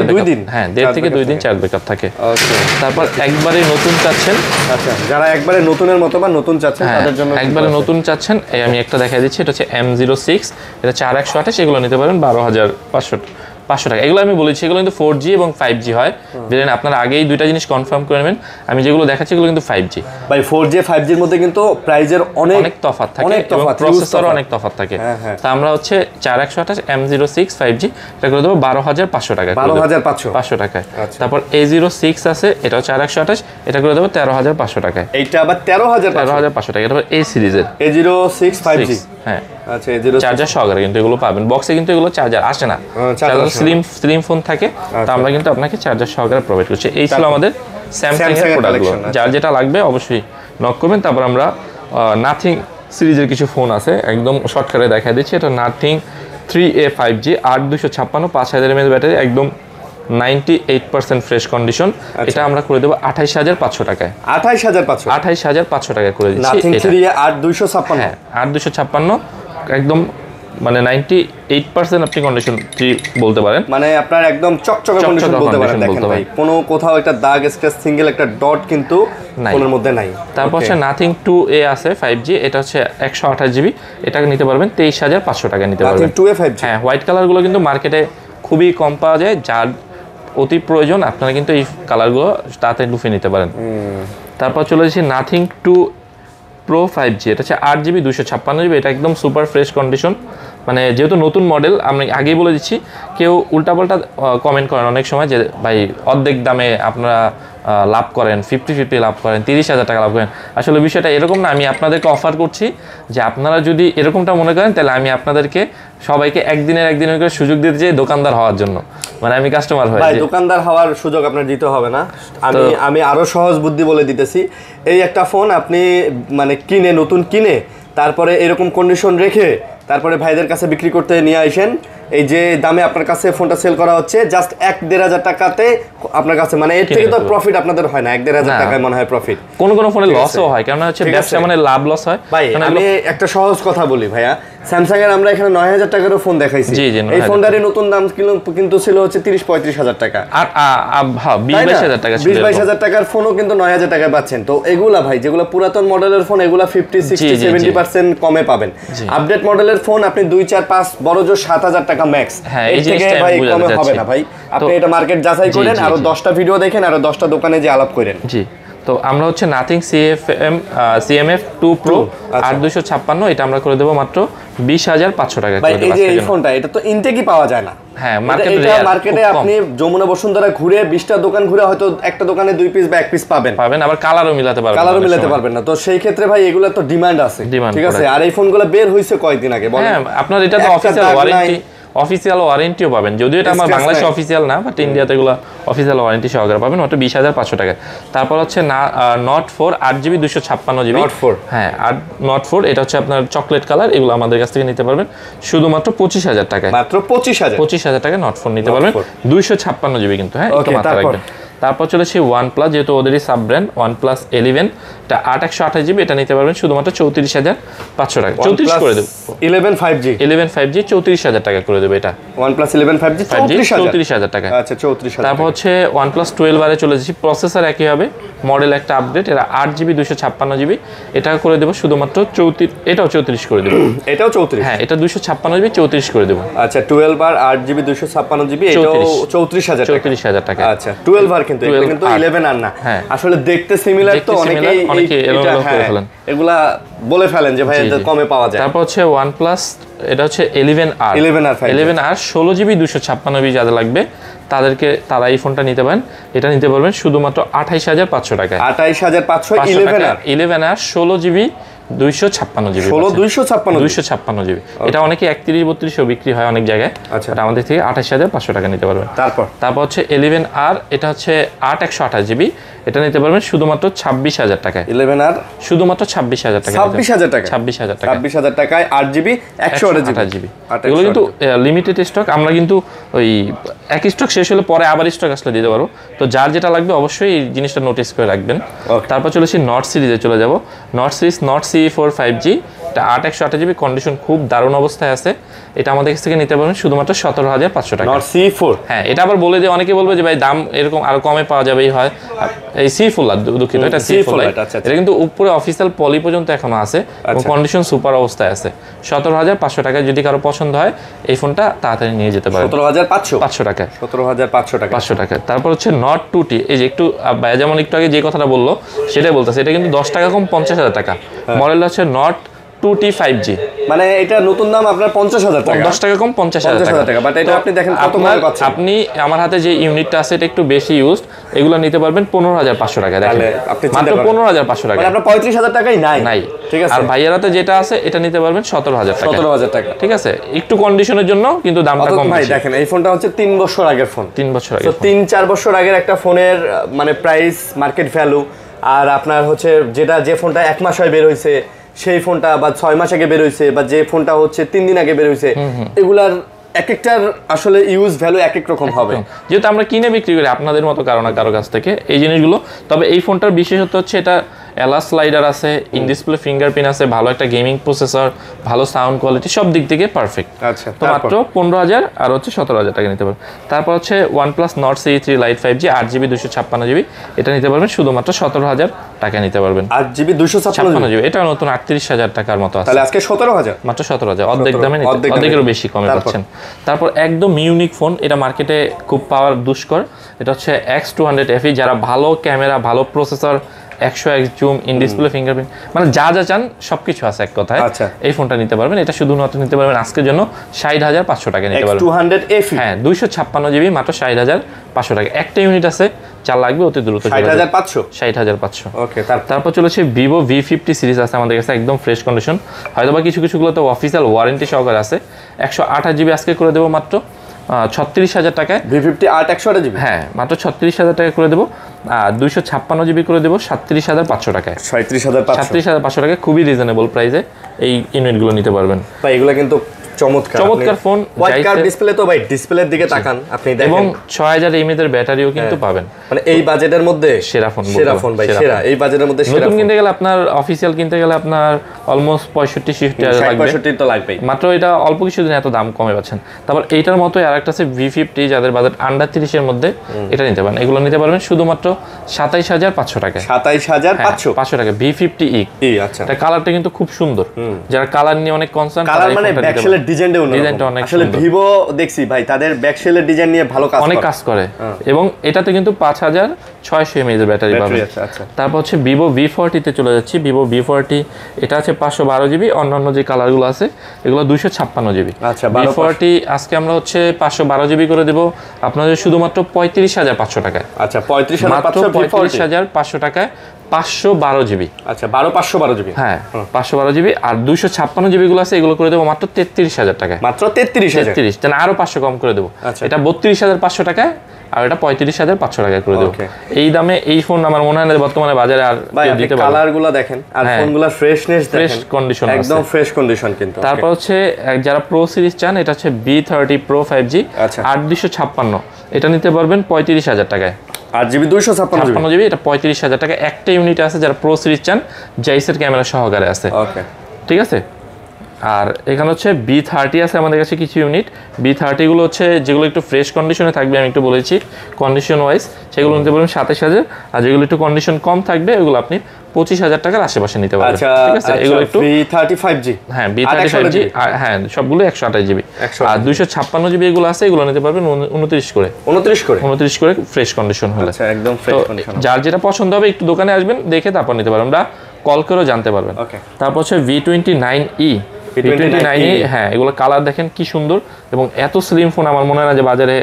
2 দিন? হ্যাঁ 1.5 থেকে 2 দিন চার্জ ব্যাকআপ থাকে। ওকে। তারপর একবারে নতুন চাচ্ছেন, আচ্ছা যারা একবারে নতুনের মতো বা নতুন চাচ্ছেন তাদের জন্য, একবারে নতুন চাচ্ছেন, এই আমি একটা দেখাই দিচ্ছি, এটা হচ্ছে M06, এটা 4128, এগুলো নিতে পারেন 12,500 টাকা। এগুলো আমি বলেছি, এগুলো কিন্তু 4G এবং 5G হয়, বুঝলেন। আপনারা আগেই দুইটা জিনিস কনফার্ম করে নেবেন, আমি যেগুলো দেখাচ্ছি এগুলো কিন্তু 5G। ভাই 4G 5G এর মধ্যে কিন্তু প্রাইজের অনেক তফাৎ থাকে, এবং প্রসেসরও অনেক তফাৎ থাকে। তা আমরা হচ্ছে 4128 M06 5G, এটা করে দেবো 12,500 টাকা। 12,500 টাকায়। তারপর A06 আছে, এটাও 4128, এটা করে দেবো 13,500 টাকায়। এইটা আবার 13,500 টাকা। তারপর এই সিরিজের A06 5G, হ্যাঁ আচ্ছা A06 চার্জার সহকারে কিন্তু এগুলো পাবেন, বক্সে কিন্তু এগুলো চার্জার আসে না, চার্জার স্লিম ফোন থাকে, তো আমরা কিন্তু আপনাকে চার্জার সহকারে প্রোভাইড করছি। এই ছিল আমাদের স্যামসাং এর প্রোডাক্টগুলো, যার যেটা লাগবে অবশ্যই নক করবেন। তারপর আমরা নাথিং সিরিজের কিছু ফোন আছে, একদম শর্টকাটে দেখা দিচ্ছি। এটা nothing 3A 5G 8256 5000 mAh battery, একদম 98% ফ্রেশ কন্ডিশন, এটা আমরা করে দেবো 28,500 টাকায়। 28,500 টাকায় করে দিচ্ছি। নাথিং 3 8256, হ্যাঁ 8256 একদম মানে 98% আপনি কন্ডিশন 3 বলতে পারেন, মানে আপনার একদম চকচকে কন্ডিশন বলতে পারেন। দেখেন ভাই কোনো কোথাও একটা দাগ স্ক্র্যাচ সিঙ্গেল একটা ডট কিন্তু ফোনের মধ্যে নাই। তারপর হচ্ছে নাথিং 2A আছে 5G, এটা হচ্ছে 128 জিবি, এটা নিতে পারবেন 23,500 টাকায় নিতে পারবেন। নাথিং 2A 5G, হ্যাঁ হোয়াইট কালারগুলো কিন্তু মার্কেটে খুবই কম পাওয়া যায়, যার অতি প্রয়োজন আপনারা কিন্তু এই কালারগুলো তাড়াতাড়ি লুফে নিতে পারেন। তারপর চলে যাচ্ছি নাথিং 2 Pro 5G, এটা হচ্ছে 8GB 256GB, এটা একদম সুপার ফ্রেশ কন্ডিশন। মানে যেহেতু নতুন মডেল, আমি আগেই বলে দিচ্ছি, কেউ উল্টাপাল্টা কমেন্ট করেন অনেক সময় যে ভাই অর্ধেক দামে আপনারা লাভ করেন, 50-50 লাভ করেন, 30,000 টাকা লাভ করেন। আসলে বিষয়টা এরকম না, আমি আপনাদেরকে অফার করছি যে আপনারা যদি এরকমটা মনে করেন তাহলে আমি আপনাদেরকে সবাইকে একদিনের করে সুযোগ দিতে চাই দোকানদার হওয়ার জন্য, মানে আমি কাস্টমার হই। ভাই দোকানদার হওয়ার সুযোগ আপনার দিতে হবে না, আমি আরো সহজ বুদ্ধি বলে দিতেছি। এই একটা ফোন আপনি মানে নতুন কিনে তারপরে এরকম কন্ডিশন রেখে তারপরে ভাইদের কাছে বিক্রি করতে নিয়ে আসেন, এই যে দামে আপনার কাছে ফোনটা সেল করা হচ্ছে জাস্ট 1-1.5 টাকাতে আপনার কাছে, মানে এর থেকে তো প্রফিট আপনাদের হয় না, 1-1.5 টাকায় মনে হয় প্রফিট। কোন ফোনে লসও হয়, কারণ হচ্ছে ব্যবসা মানে লাভ লস হয়। ভাই আমি একটা সহজ কথা বলি ভাইয়া, স্যামসাং এর আমরা এখানে 9,000 টাকারও ফোন দেখাইছি, এই ফোনটারই নতুন দাম কিন্তু ছিল হচ্ছে 30-35,000 টাকা, আর 20-22,000 টাকা, 20-22,000 টাকার ফোনও কিন্তু 9,000 টাকায় পাচ্ছেন। তো এগুলা ভাই যেগুলো পুরাতন মডেলের ফোন, এগুলা 50-60-70% কমে পাবেন। আপডেট মডেলের ফোন আপনি 2-4-5 বড় জোর 7,000 টাকা ম্যাক্স, এর থেকে ভাই কমে হবে না ভাই। আপনি এটা মার্কেট যাচাই করেন, আরো 10টা ভিডিও দেখেন, আরো 10টা দোকানে যে আলাপ করেন। জি, তো আমরা হচ্ছে নাথিং CMF 2 Pro 8256, এটা আমরা করে দেবো মাত্র 20,500 টাকা। ভাই এই যে এই ফোনটা, এটা তো ইনটেকই পাওয়া যায় না। হ্যাঁ মার্কেটে আপনি যমুনা বসুন্ধরা ঘুরে 20টা দোকান ঘুরে হয়তো একটা দোকানে 2 পিস বা 1 পিস পাবেন, আবার কালারও মিলাতে পারবেন না। তো সেই ক্ষেত্রে ভাই এগুলা তো ডিমান্ড আছে, ঠিক আছে। আর এই ফোনগুলো বের হইছে কয়েকদিন আগে, বলেন। হ্যাঁ আপনার এটা তো অফিসিয়াল ওয়ারেন্টিও পাবেন, যদিও এটা আমার বাংলাদেশে অফিসিয়াল না, বাট ইন্ডিয়াতে এগুলো অফিসিয়াল ওয়ারেন্টি সহকারে পাবেন, মাত্র 20,500 টাকায়। তারপর হচ্ছে নট 4 8GB 256GB, হ্যাঁ নট 4, এটা হচ্ছে আপনার চকলেট কালার, এগুলো আমাদের কাছ থেকে নিতে পারবেন শুধুমাত্র 25,000 টাকায়, মাত্র 25,000 টাকায় নট 4 নিতে পারবেন, 256GB কিন্তু, হ্যাঁ একটু মাথা রাখবেন। তারপর চলেছে OnePlus, যেহেতু ওদেরই সাব ব্র্যান্ড OnePlus 11, এটা 8/128GB, এটা নিতে পারবেন শুধুমাত্র 34,500 টাকা, 34 করে দেব। 11 5G 34,000 টাকা করে দেব এটা। OnePlus 11 5G 34,000 টাকা, আচ্ছা 34,000। তারপর হচ্ছে OnePlus 12 এ চলে যাচ্ছি, প্রসেসর একই হবে, মডেল একটা আপডেট, এটা 8GB 256GB, এটা করে দেব শুধুমাত্র 34, এটাও 34 করে দেব, এটাও 34, হ্যাঁ এটা 256GB 34 করে দেব। আচ্ছা 12 আর 8GB 256GB, এটাও 34,000 টাকা। আচ্ছা 12 আর কিন্তু 11 আর না, আসলে দেখতে সিমিলার, তো অনেকে এগুলা বলে ফেলেন যে ভাই এটা কমে পাওয়া যায়। তারপর হচ্ছে OnePlus, এটা হচ্ছে 11R 16GB 256GB, যাদের লাগবে তারা এই ফোনটা নিতে পারেন, এটা নিতে পারবেন শুধুমাত্র 28,500 টাকায়। 28,500 11R 16GB 256GB, 256GB, এটা অনেকে 31-32 বিক্রি হয় অনেক জায়গায়, আচ্ছা আমাদের থেকে 28,500 টাকা নিতে পারবেন। তারপর হচ্ছে 11R, এটা হচ্ছে 8/128GB, এটা নিতে পারবেন শুধুমাত্র 26,000 টাকায়। 11R শুধুমাত্র 26,000 টাকা, 26,000 টাকায় 8GB 128GB। এগুলো কিন্তু লিমিটেড স্টক, আমরা কিন্তু ওই এক স্টক শেষ হলে পরে আবার স্টক আসলে দিতে পারবো, তো যার যেটা লাগবে অবশ্যই এই জিনিসটা নোটিস করে রাখবেন। তারপর চলেছি নট সিরিজে চলে যাব, not series not CE4 5G, এটা 8/128GB, কন্ডিশন খুব দারুণ অবস্থায় আছে, এটা আমাদের কাছ থেকে নিতে পারবেন শুধুমাত্র 17,500 টাকা। নট CE4, হ্যাঁ এটা আবার বলে দিয়ে অনেকে বলবে যে ভাই দাম এরকম আরো কমে পাওয়া যাবেই হয়, এই C4, দুঃখিত এটা C4, এটা কিন্তু উপরে অফিসিয়াল পলি পর্যন্ত এখনো আছে এবং কন্ডিশন সুপার অবস্থায় আছে। 17,500 টাকায় যদি কারো পছন্দ হয় এই ফোনটা তাড়াতাড়ি নিয়ে যেতে পারেন, 17,500 টাকায়, 17,500 টাকা। তারপর হচ্ছে নট 2T, এই যে একটু ভাইয়া যেমন একটু আগে যে কথাটা বললো সেটাই বলতেছে, এটা কিন্তু 10 টাকা কম 50,000 টাকা, মডেল হচ্ছে নট 2T 5G, মানে এটা নতুন দাম আপনার 50,000 টাকা, 10 টাকা কম 50,000 টাকা, বাট এটা আপনি দেখেন কত মনে পাচ্ছেন। আপনি আমার হাতে যে ইউনিটটা আছে এটা একটু বেশি ইউজড, এগুলো নিতে পারবেন 15,500 টাকা, দেখেন মাত্র 15,500 টাকা, মানে আপনার 35,000 টাকাই নাই, ঠিক আছে। আর ভাইয়ের হাতে যেটা আছে এটা নিতে পারবেন 17,000 টাকা, ঠিক আছে, একটু কন্ডিশনের জন্য কিন্তু দামটা কম। ভাই দেখেন এই ফোনটা হচ্ছে 3 বছর আগের ফোন, 3 বছর আগে, তো 3-4 বছর আগের একটা ফোনের মানে প্রাইস মার্কেট ভ্যালু, আর আপনার হচ্ছে যে ফোনটা 1 মাস হয় বের হইছে সেই ফোনটা, বা 6 মাস আগে বের হইছে, বা যে ফোনটা হচ্ছে 3 দিন আগে বের হইছে, এগুলার এক একটার আসলে ইউজ ভ্যালু এক এক রকম হবে, যেহেতু আমরা কিনে বিক্রি করি আপনাদের মতো কারো না কারো কাছ থেকে এই জিনিসগুলো। তবে এই ফোনটার বিশেষত্ব হচ্ছে এটা এলা স্লাইডার আছে, ইন ডিসপ্লে ফিঙ্গারপ্রিন্ট আছে, ভালো একটা গেমিং প্রসেসর, ভালো সাউন্ড কোয়ালিটি, সব দিক থেকে পারফেক্ট। আচ্ছা, তো মাত্র 15,000 আর হচ্ছে 17,000 টাকা নিতে পারবেন। তারপর হচ্ছে OnePlus Nord Series 3 Lite 5G 8GB 256GB, এটা নিতে পারবেন শুধুমাত্র 17,000 টাকা নিতে পারবেন। 8GB 256GB, এটা নতুন 38,000 টাকার মতো আছে। তাহলে আজকে 17,000, মাত্র 17,000, অর্ধেক দামে অর্ধেকেরও বেশি কমে পাচ্ছেন। তারপর একদম ইউনিক ফোন, এটা মার্কেটে খুব পাওয়ার দুষ্কর, এটা হচ্ছে X200 FE। যারা ভালো ক্যামেরা, ভালো processor, 100x zoom, in display fingerprint, মানে যা যা চান সবকিছু আছে এক কথায়। এই ফোনটা নিতে পারবেন। এটা শুধুমাত্র নিতে পারবেন আজকের জন্য 60,500 টাকা নিতে পারবেন। X200 FE, হ্যাঁ 256GB মাত্র 60,500 টাকা। একটা ইউনিট আছে, চার লাগবে অতি দ্রুত। 60,500। ওকে, তারপর চলেছে ভিভো V50 সিরিজ আছে আমাদের কাছে, একদম ফ্রেশ কন্ডিশন। হয়তো বা কিছুগুলো তো অফিসিয়াল ওয়ারেন্টি সহকারে আছে। 128GB আজকে করে দেবো মাত্র 36,000 টাকায়। V50 128GB, হ্যাঁ মাত্র 36,000 টাকা করে দেবো। 256GB করে দেবো 37,500 টাকায়। 37,500 টাকায় খুবই রিজনেবল প্রাইসে এই ইউনিটগুলো নিতে পারবেন। ভাই এগুলো কিন্তু চমৎকার ফোন। হোয়াইট কার্ড ডিসপ্লে, তো ভাই ডিসপ্লের দিকে তাকান আপনি দেখেন, এবং 6000 mAh এর ব্যাটারিও কিন্তু পাবেন। মানে এই বাজেটের মধ্যে সেরা ফোন ভাই, সেরা এই বাজেটের মধ্যে সেরা। নতুন কিনতে গেলে আপনার অফিসিয়াল কিনতে গেলে আপনার অলমোস্ট 65-60 লাগবে, 65 তো লাগবেই। মাত্র এটা অল্প কিছুদিন এত দাম কমে পাচ্ছেন। তারপর এইটার মতোই আরেকটা আছে V50, যাদের বাজেট আন্ডার 30 এর মধ্যে, এটা নিতে পারেন। এগুলো নিতে পারবেন শুধুমাত্র 27,500 টাকায়। 27,500 টাকা V50e। আচ্ছা, এটা কালারটা কিন্তু খুব সুন্দর, যারা কালার নিয়ে অনেক কনসার্ন, কালার মানে ব্যাকশেলের ডিজাইনটা অনেক আসলে ভিভো দেখছি ভাই তাদের ব্যাকশেলের ডিজাইন নিয়ে ভালো কাজ করে। এবং এটাতে কিন্তু 5,600 mAh এর ব্যাটারি পাবেন। তারপর হচ্ছে ভিভো V40 তে চলে যাচ্ছি। ভিভো V40 এটা আছে 512GB, অন্যান্য যে কালারগুলো আছে এগুলো 256GB। আচ্ছা, V40 আজকে আমরা হচ্ছে 512GB করে দেব আপনাদের শুধুমাত্র 35,500 টাকায়। আচ্ছা, 35,500 টাকায় 512GB। আচ্ছা, 512GB, হ্যাঁ 512GB। আর 256GB গুলো আছে, এগুলো করে দেবো মাত্র 33,000 টাকায়। মাত্র 33,000, তাহলে আরো 500 কম করে দেবো। এটা 32,500 টাকায়, আর এটা 35,500 টাকায় করে দেবো। এই দামে এই ফোন আমার মনে হয় না বর্তমানে বাজারে আর কেউ দিতে পারবে। কালারগুলো দেখেন আর ফোনগুলোর ফ্রেশনেস দেখেন, ফ্রেশ কন্ডিশন, একদম ফ্রেশ কন্ডিশন কিন্তু। তারপর হচ্ছে যারা প্রো সিরিজ চান, এটা হচ্ছে B30 Pro 5G 8,256, এটা নিতে পারবেন 35,000 টাকায়। 8GB 256GB, এটা 35,000 টাকা। একটা ইউনিট আছে যারা প্রো সিরিজ চান, জাইসের ক্যামেরা সহকারে আছে। ওকে, ঠিক আছে। আর এখানে হচ্ছে B30 আছে আমাদের কাছে কিছু ইউনিট। B30 গুলো হচ্ছে যেগুলো একটু ফ্রেশ কন্ডিশনে থাকবে, আমি একটু বলেছি কন্ডিশন ওয়াইজ, সেগুলো নিতে পারবেন 27,000। আর যেগুলো একটু কন্ডিশন কম থাকবে ওগুলো আপনি 25,000 টাকার আশেপাশে নিতে পারবেন। ঠিক আছে, এগুলো একটু B30 5G, হ্যাঁ B30 5G, হ্যাঁ সবগুলো 128GB। আর 256GB এগুলো আছে, এগুলো নিতে পারবেন 29 করে ফ্রেশ কন্ডিশন হলে। আচ্ছা, একদম ফ্রেশ কন্ডিশন। যার যেটা পছন্দ হবে একটু দোকানে আসবেন, দেখে তারপর নিতে পারবেন, আমরা কল করেও জানতে পারবেন। তারপর হচ্ছে V29e। হ্যাঁ এগুলো কালার দেখেন কি সুন্দর, এবং এত স্লিম ফোন আমার মনে হয় না যে বাজারে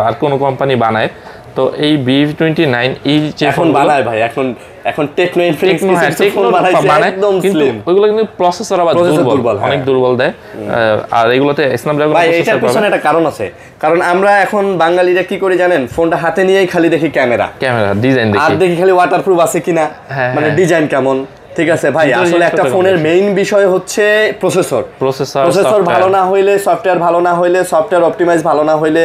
আর কোনো কোম্পানি বানায়। তো এই V29e যে ফোন বানায় ভাই, এখন টেকনো ইনফিনিক্স ফোন বানায় একদম স্লিম, ওইগুলো কিন্তু প্রসেসর আবার দুর্বল, অনেক দুর্বল দেয়। আর এগুলোতে স্ন্যাপড্রাগন ভাই, এটার পিছনে একটা কারণ আছে। কারণ আমরা এখন বাঙালিরা কি করি জানেন, ফোনটা হাতে নিয়েই খালি দেখি ক্যামেরা ডিজাইন দেখি, আর দেখি খালি ওয়াটারপ্রুফ আছে কিনা, মানে ডিজাইন কেমন। ঠিক আছে ভাই, আসলে একটা ফোনের মেইন বিষয় হচ্ছে প্রসেসর ভালো না হইলে, সফটওয়্যার ভালো না হইলে, সফটওয়্যার অপটিমাইজ ভালো না হইলে,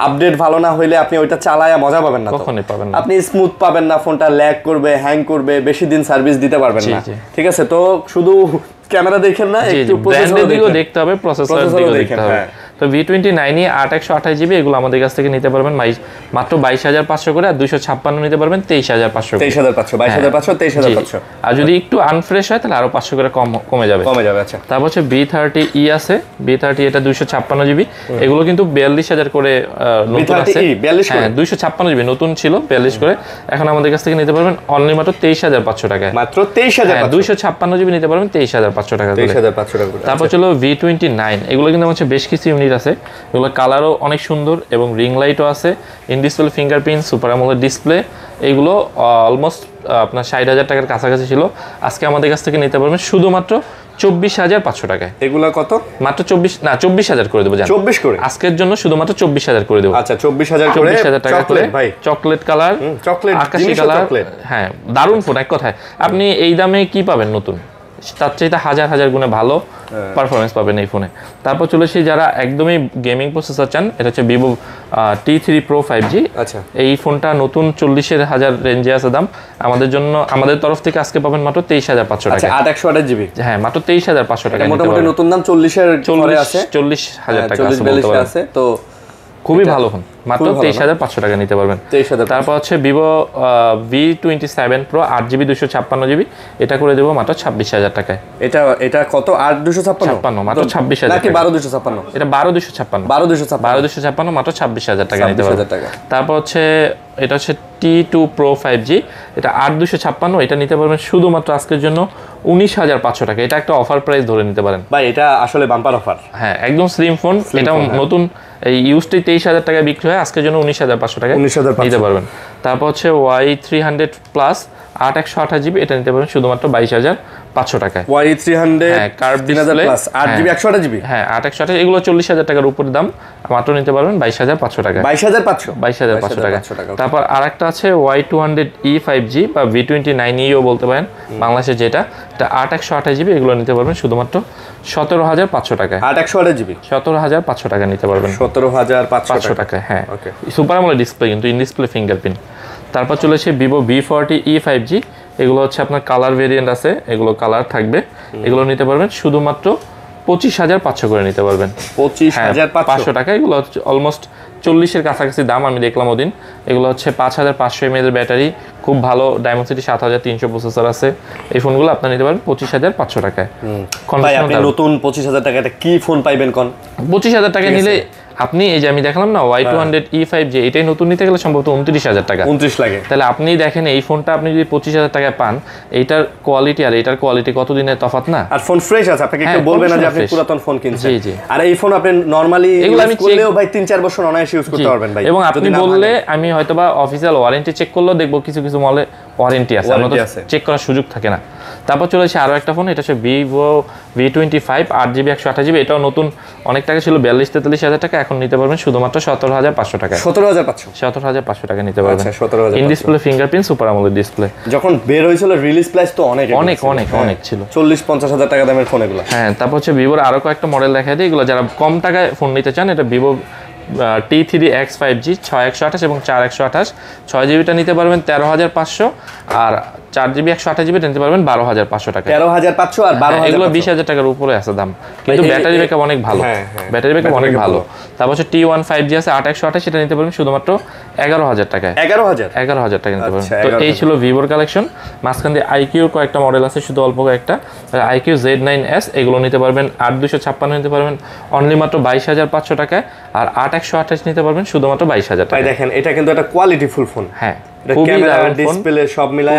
আপডেট ভালো না হইলে আপনি ওইটা চালায়া মজা পাবেন না, কখনোই পাবেন না। আপনি স্মুথ পাবেন না, ফোনটা ল্যাগ করবে, হ্যাং করবে, বেশি দিন সার্ভিস দিতে পারবেন না। ঠিক আছে, তো শুধু ক্যামেরা দেখেন না, একটু প্রসেসর দিকেও দেখতে হবে, প্রসেসর দিকেও দেখতে হবে। তো V29e 8/128GB এগুলো আমাদের কাছ থেকে নিতে পারবেন মাত্র 22,500 করে। আর 256 নিতে পারবেন 23,500। 22,500 আর যদি একটু আনফ্রেশ হয় তাহলে আরো 500 করে কমে যাবে। আচ্ছা, তারপর হচ্ছে B30e আছে। B30 এটা 256GB, এগুলো কিন্তু 42,000 করে নতুন আছে। হ্যাঁ 256GB নতুন ছিল 42 করে, এখন আমাদের কাছ থেকে নিতে পারবেন অনলি মাত্র 23,500 টাকায়। মাত্র 23,500। 256GB নিতে পারবেন 23,500 টাকা। তারপর চলো V29, এগুলো কিন্তু হচ্ছে বেশ কিছু ইউনিট আছে, এগুলো কালারও অনেক সুন্দর এবং রিং লাইটও আছে, in display fingerprint, super AMOLED display. এইগুলো অলমোস্ট আপনার 60,000 টাকার কাছাকাছি ছিল, আজকে আমাদের কাছ থেকে নিতে পারবেন শুধুমাত্র 24,500 টাকায়। এগুলো কত? মাত্র 24,000 করে দেবো। 24 করে আজকের জন্য শুধুমাত্র 24,000 করে দেবো। আচ্ছা, 24,000 টাকা করে চকলেট কালার, আকাশি কালার। হ্যাঁ দারুণ ফোন, এক কথায় আপনি এই দামে কি পাবেন নতুন? তার চাইতে হাজার হাজার গুণে ভালো পারফরমেন্স পাবেন এই ফোনে। তারপর চলেছি যারা একদমই গেমিং প্রসেসর চান, এটা হচ্ছে ভিভো T3 Pro 5G। আচ্ছা, এই ফোনটা নতুন 40,000 রেঞ্জে আছে দাম। আমাদের জন্য আমাদের তরফ থেকে আজকে পাবেন মাত্র 23,500 টাকা। 8/128 জিবি, হ্যাঁ মাত্র 23,500 টাকা। মোটামুটি নতুন দাম 40-এর ঘরে আছে, 40,000 টাকা 40-42 আছে, তো খুবই ভালো ফোন, মাত্র 23,500 টাকা নিতে পারবেন। 23,000। তারপর হচ্ছে Vivo V27 Pro 8GB 256GB, এটা করে দেবো মাত্র 26,000 টাকায়। এটা কত? 8/256 মাত্র 26,000 নাকি 12/256? এটা 12/256 12/256 মাত্র 26,000 টাকা নিতে পারবেন। তারপর হচ্ছে এটা হচ্ছে T2 Pro 5G, এটা 8/256, এটা নিতে পারবেন শুধুমাত্র আজকের জন্য 19,500 টাকা। এটা একটা অফার প্রাইস ধরে নিতে পারেন ভাই, এটা আসলে বাম্পার অফার। হ্যাঁ একদম স্লিম ফোন, এটা নতুন এই ইউজটি 23,000 টাকায় বিক্রি হয়, আজকের জন্য 19,500 টাকায় নিতে পারবেন। তারপর হচ্ছে Y300 প্লাস 8/128GB, এটা নিতে পারবেন শুধুমাত্র 22,500 টাকায়। Y300 curve display 8GB 128GB, হ্যাঁ 8/128, এগুলো 40,000 টাকার উপরে দাম, মাত্র নিতে পারবেন 22,500 টাকা। 22,500 টাকা। তারপর আরেকটা আছে Y200E 5G বা V29Eও বলতে পারেন বাংলাদেশে, যেটা 8/128GB, এগুলো নিতে পারবেন শুধুমাত্র 17,500 টাকায়। 8/128GB 17,500 টাকা নিতে পারবেন, 17,500 টাকা। হ্যাঁ সুপার আমোলেড ডিসপ্লে, কিন্তু ইন ডিসপ্লে ফিঙ্গারপ্রিন্ট। তারপর চলেছে ভিভো V40E 5G, এগুলো হচ্ছে আপনার কালার ভেরিয়েন্ট আছে, এগুলো কালার থাকবে, এগুলো নিতে পারবেন শুধুমাত্র 25,500 করে নিতে পারবেন। 25,500 টাকা। এগুলো অলমোস্ট 40-এর কাছাকাছি দাম আমি দেখলাম ওদিন। এগুলো হচ্ছে 5,500 mAh ব্যাটারি, খুব ভালো ডায়মন্ডসিটি 7,300 প্রসেসর আছে। এই ফোনগুলো আপনি নিতে পারেন 25,500 টাকায়। ভাই আপনি নতুন 25,000 টাকায় কি ফোন পাইবেন কোন? 25,000 টাকা নিলে আপনি এই যে আমি দেখালাম না Y200E 5G, এটাই নতুন নিতে গেলে সম্ভবত 29,000 টাকা, 29 লাগে। তাহলে আপনি দেখেন এই ফোনটা আপনি যদি 25,000 টাকায় পান, এইটার কোয়ালিটি আর এটার কোয়ালিটি কতদিনের তফাৎ না। আর ফোন ফ্রেশ আছে, আপনাকে কেউ বলবে না যে আপনি পুরাতন ফোন কিনছেন। জি জি। আর এই ফোন আপনি নরমালি ইউজ করলেও ভাই 3-4 বছর অনায়াসে ইউজ করতে পারবেন ভাই। এবং আপনি বললে আমি হয়তোবা অফিসিয়াল ওয়ারেন্টি চেক করলেও দেখবো কিছু কিছু মলে ওয়ারেন্টি আছে, আমরা তো চেক করার সুযোগ থাকে না। তারপর চলেছে আরো একটা ফোন, এটা হচ্ছে ভিভো V25 8GB 128GB, এটাও নতুন, অনেক টাকা ছিল 42-43,000 টাকা, এখন নিতে পারবেন শুধুমাত্র 17,500 টাকা। 17,500 টাকা নিতে পারবেন। In display fingerprint super AMOLED display. যখন বের হয়েছিল রিলিজ প্রাইস তো অনেক ছিল, 40-50,000 টাকা দামের ফোন এগুলো। হ্যাঁ তারপর হচ্ছে ভিভোর আরো কয়েকটা মডেল দেখা যায়, এগুলো যারা কম টাকায় ফোন নিতে চান, এটা ভিভো T3X 5G 6/128 এবং 4/128, 6GBটা নিতে পারবেন 13,500, আর 4GB 128GB নিতে পারবেন 12,500 টাকা। 13,500 আর 12,000, এগুলো 20,000 টাকার উপরে আছে দাম, কিন্তু ব্যাটারি ব্যাকআপ অনেক ভালো। তারপর হচ্ছে T1 5G আছে 8/128, এটা নিতে পারবেন শুধুমাত্র 11,000 টাকায়। 11,000 টাকা নিতে পারবেন। তো এই ছিল ভিভোর কালেকশন। মাঝখান দিয়ে IQর কয়েকটা মডেল আছে, শুধু অল্প কয়েকটা। IQ Z9S, এগুলো নিতে পারবেন 8/256 নিতে পারবেন অনলি মাত্র 22,500 টাকায়, আর 8/128 নিতে পারবেন শুধুমাত্র 22,000 টাকা। দেখেন এটা কিন্তু একটা কোয়ালিটি ফুল ফোন। হ্যাঁ ক্যামেরা ডিসপ্লে সব মিলায়